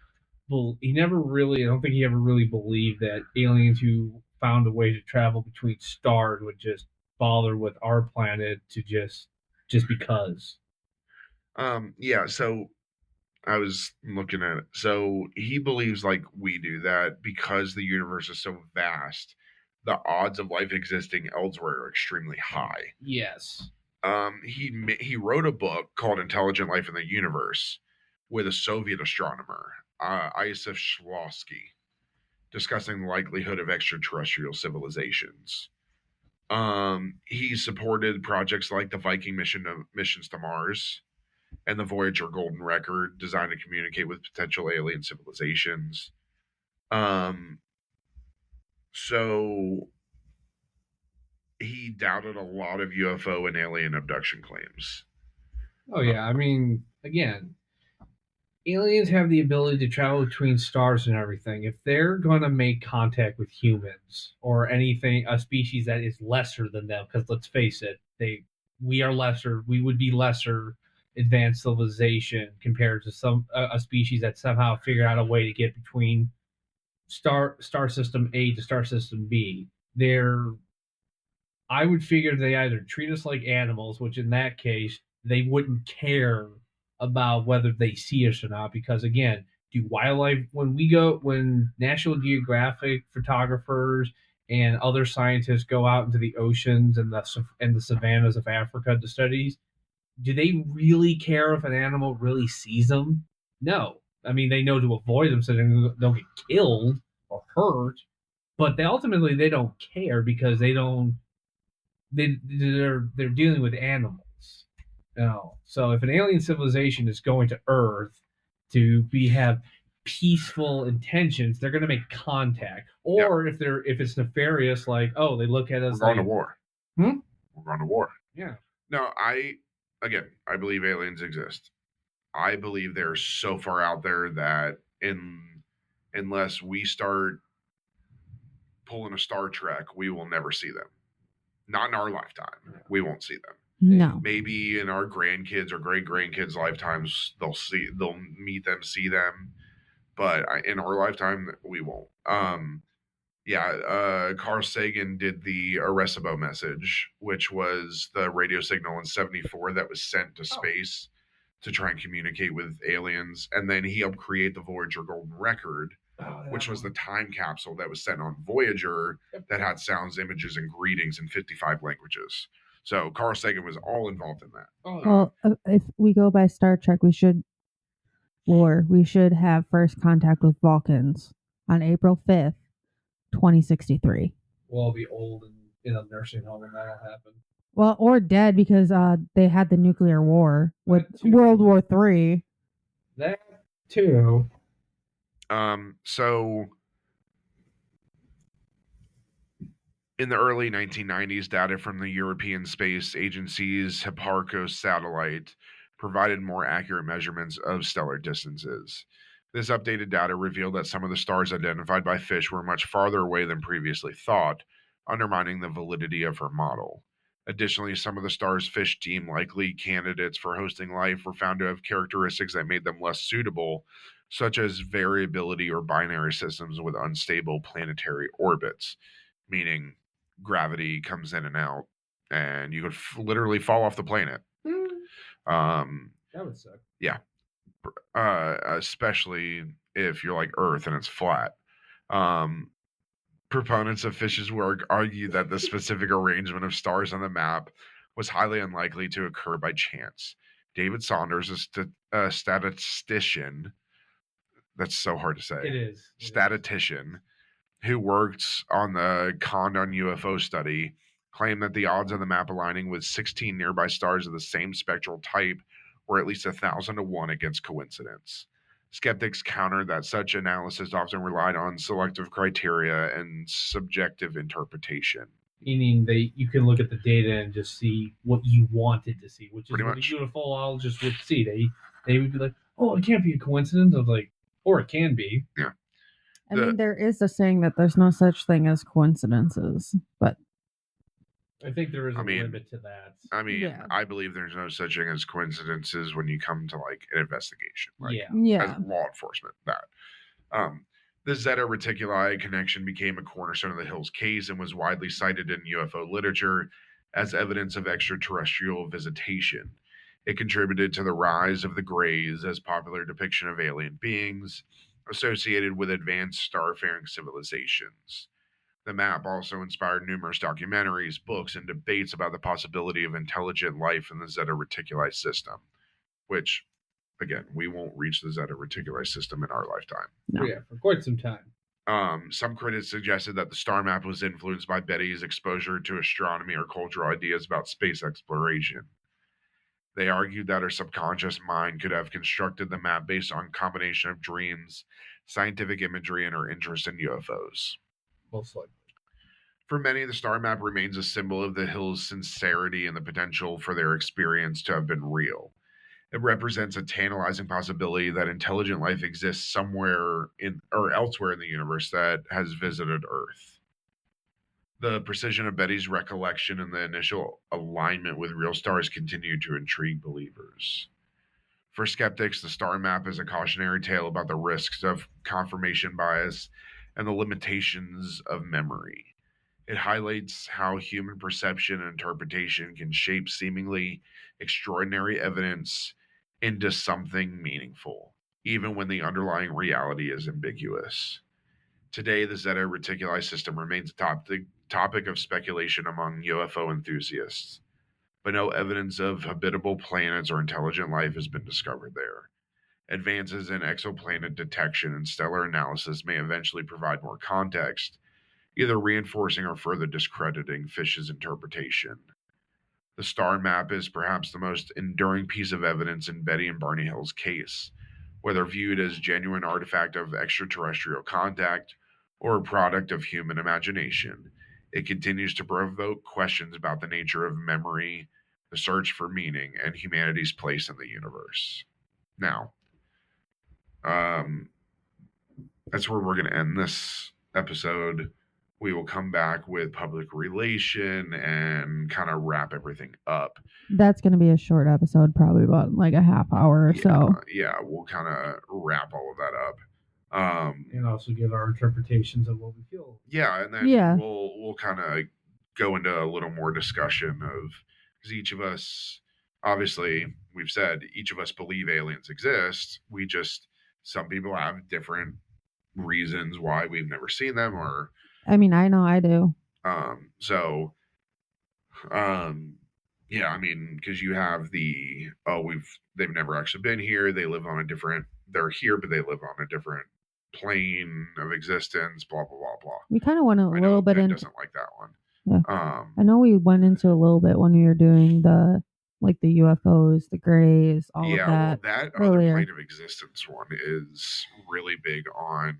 really, I don't think he ever really believed that aliens who found a way to travel between stars would just bother with our planet to just because. Yeah, so I was looking at it. So he believes, like we do, that because the universe is so vast, the odds of life existing elsewhere are extremely high. Yes. He wrote a book called Intelligent Life in the Universe with a Soviet astronomer, Iosif Shklovsky, discussing the likelihood of extraterrestrial civilizations. He supported projects like the Viking missions to Mars and the Voyager Golden Record, designed to communicate with potential alien civilizations. So he doubted a lot of UFO and alien abduction claims. Oh yeah, I mean, again, aliens have the ability to travel between stars and everything. If they're going to make contact with humans or anything, a species that is lesser than them, because let's face it, we are lesser. We would be lesser advanced civilization compared to a species that somehow figured out a way to get between star system A to star system B. I would figure they either treat us like animals, which in that case they wouldn't care about whether they see us or not, because again, do wildlife when National Geographic photographers and other scientists go out into the oceans and the savannas of Africa to studies, do they really care if an animal really sees them? No. I mean, they know to avoid them so they don't get killed or hurt, but ultimately they don't care because they're dealing with animals. So if an alien civilization is going to Earth to have peaceful intentions, they're going to make contact. Or if it's nefarious, like they look at us, we're going to war. Hmm? We're going to war. Yeah. No, I believe aliens exist. I believe they're so far out there that unless we start pulling a Star Trek, we will never see them. Not in our lifetime. We won't see them. No. Maybe in our grandkids or great grandkids' lifetimes, they'll meet them, see them. But in our lifetime, we won't. Carl Sagan did the Arecibo message, which was the radio signal in '74 that was sent to space to try and communicate with aliens. And then he helped create the Voyager Golden Record, which was the time capsule that was sent on Voyager Yep. that had sounds, images, and greetings in 55 languages. So Carl Sagan was all involved in that. Well, if we go by Star Trek, we should have first contact with Vulcans on April 5th, 2063. We'll all be old and in a nursing home when that'll happen. Well, or dead because they had the nuclear war with That too. World War III. That too. So in the early 1990s, data from the European Space Agency's Hipparcos satellite provided more accurate measurements of stellar distances. This updated data revealed that some of the stars identified by Fish were much farther away than previously thought, undermining the validity of her model. Additionally, some of the stars Fish deemed likely candidates for hosting life were found to have characteristics that made them less suitable, such as variability or binary systems with unstable planetary orbits, meaning gravity comes in and out, and you could literally fall off the planet. That would suck. Yeah. Especially if you're like Earth and it's flat. Proponents of Fish's work argue that the specific arrangement of stars on the map was highly unlikely to occur by chance. David Saunders, a statistician, that's so hard to say. It is. Statistician who worked on the Condon UFO study, claimed that the odds on the map aligning with 16 nearby stars of the same spectral type were at least 1,000 to 1 against coincidence. Skeptics countered that such analysis often relied on selective criteria and subjective interpretation. Meaning you can look at the data and just see what you wanted to see, which is Pretty what much. a ufologist would see. They would be like, "Oh, it can't be a coincidence." I was like, "Or it can be." Yeah. I mean, there is a saying that there's no such thing as coincidences, but I think there is a I mean- limit to that. I mean, Yeah. I believe there's no such thing as coincidences when you come to like an investigation. Like, Yeah. as law enforcement, that. The Zeta Reticuli connection became a cornerstone of the Hill's case and was widely cited in UFO literature as evidence of extraterrestrial visitation. It contributed to the rise of the Greys as popular depiction of alien beings associated with advanced starfaring civilizations. The map also inspired numerous documentaries, books, and debates about the possibility of intelligent life in the Zeta Reticuli system, which, again, we won't reach the Zeta Reticuli system in our lifetime. No. Yeah, for quite some time. Some critics suggested that the star map was influenced by Betty's exposure to astronomy or cultural ideas about space exploration. They argued that her subconscious mind could have constructed the map based on a combination of dreams, scientific imagery, and her interest in UFOs. Most likely. For many, the star map remains a symbol of the Hills' sincerity and the potential for their experience to have been real. It represents a tantalizing possibility that intelligent life exists somewhere in or elsewhere in the universe that has visited Earth. The precision of Betty's recollection and the initial alignment with real stars continue to intrigue believers. For skeptics, the star map is a cautionary tale about the risks of confirmation bias and the limitations of memory. It highlights how human perception and interpretation can shape seemingly extraordinary evidence into something meaningful, even when the underlying reality is ambiguous. Today, the Zeta Reticuli system remains a topic of speculation among UFO enthusiasts, but no evidence of habitable planets or intelligent life has been discovered there. Advances in exoplanet detection and stellar analysis may eventually provide more context, either reinforcing or further discrediting Fish's interpretation. The star map is perhaps the most enduring piece of evidence in Betty and Barney Hill's case, whether viewed as genuine artifact of extraterrestrial contact or a product of human imagination. It continues to provoke questions about the nature of memory, the search for meaning, and humanity's place in the universe. Now, that's where we're going to end this episode. We will come back with public relation and kind of wrap everything up. That's going to be a short episode, probably about like a half hour or so. Yeah, we'll kind of wrap all of that up. And also give our interpretations of what we feel. Yeah, and then Yeah. we'll kind of go into a little more discussion of, because each of us, obviously, we've said each of us believe aliens exist. Some people have different reasons why we've never seen them, or I mean, I know I do. so yeah, I mean, because you have they've never actually been here. They live on a different. They're here, but they live on a different plane of existence. Blah blah blah blah. We kind of went a I little know bit Ben into. doesn't like that one. Yeah. I know we went into a little bit when we were doing the UFOs, the grays, all of Yeah, well, that that other earlier. plane of existence one is really big on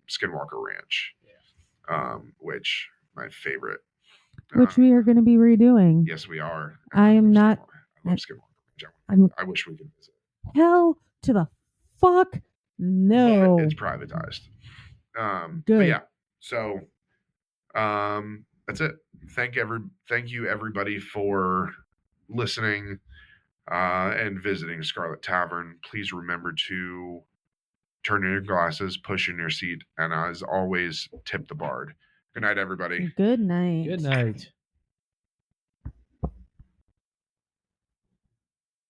Skinwalker Ranch, which my favorite. Which we are going to be redoing. Yes, we are. I am not. I love Skinwalker Ranch. I wish we could visit. Hell to the fuck no. But it's privatized. Good. But yeah, so that's it. Thank you everybody for listening and visiting Scarlet Tavern. Please remember to turn in your glasses, push in your seat, and as always, tip the bard. Good night, everybody. Good night. Good night.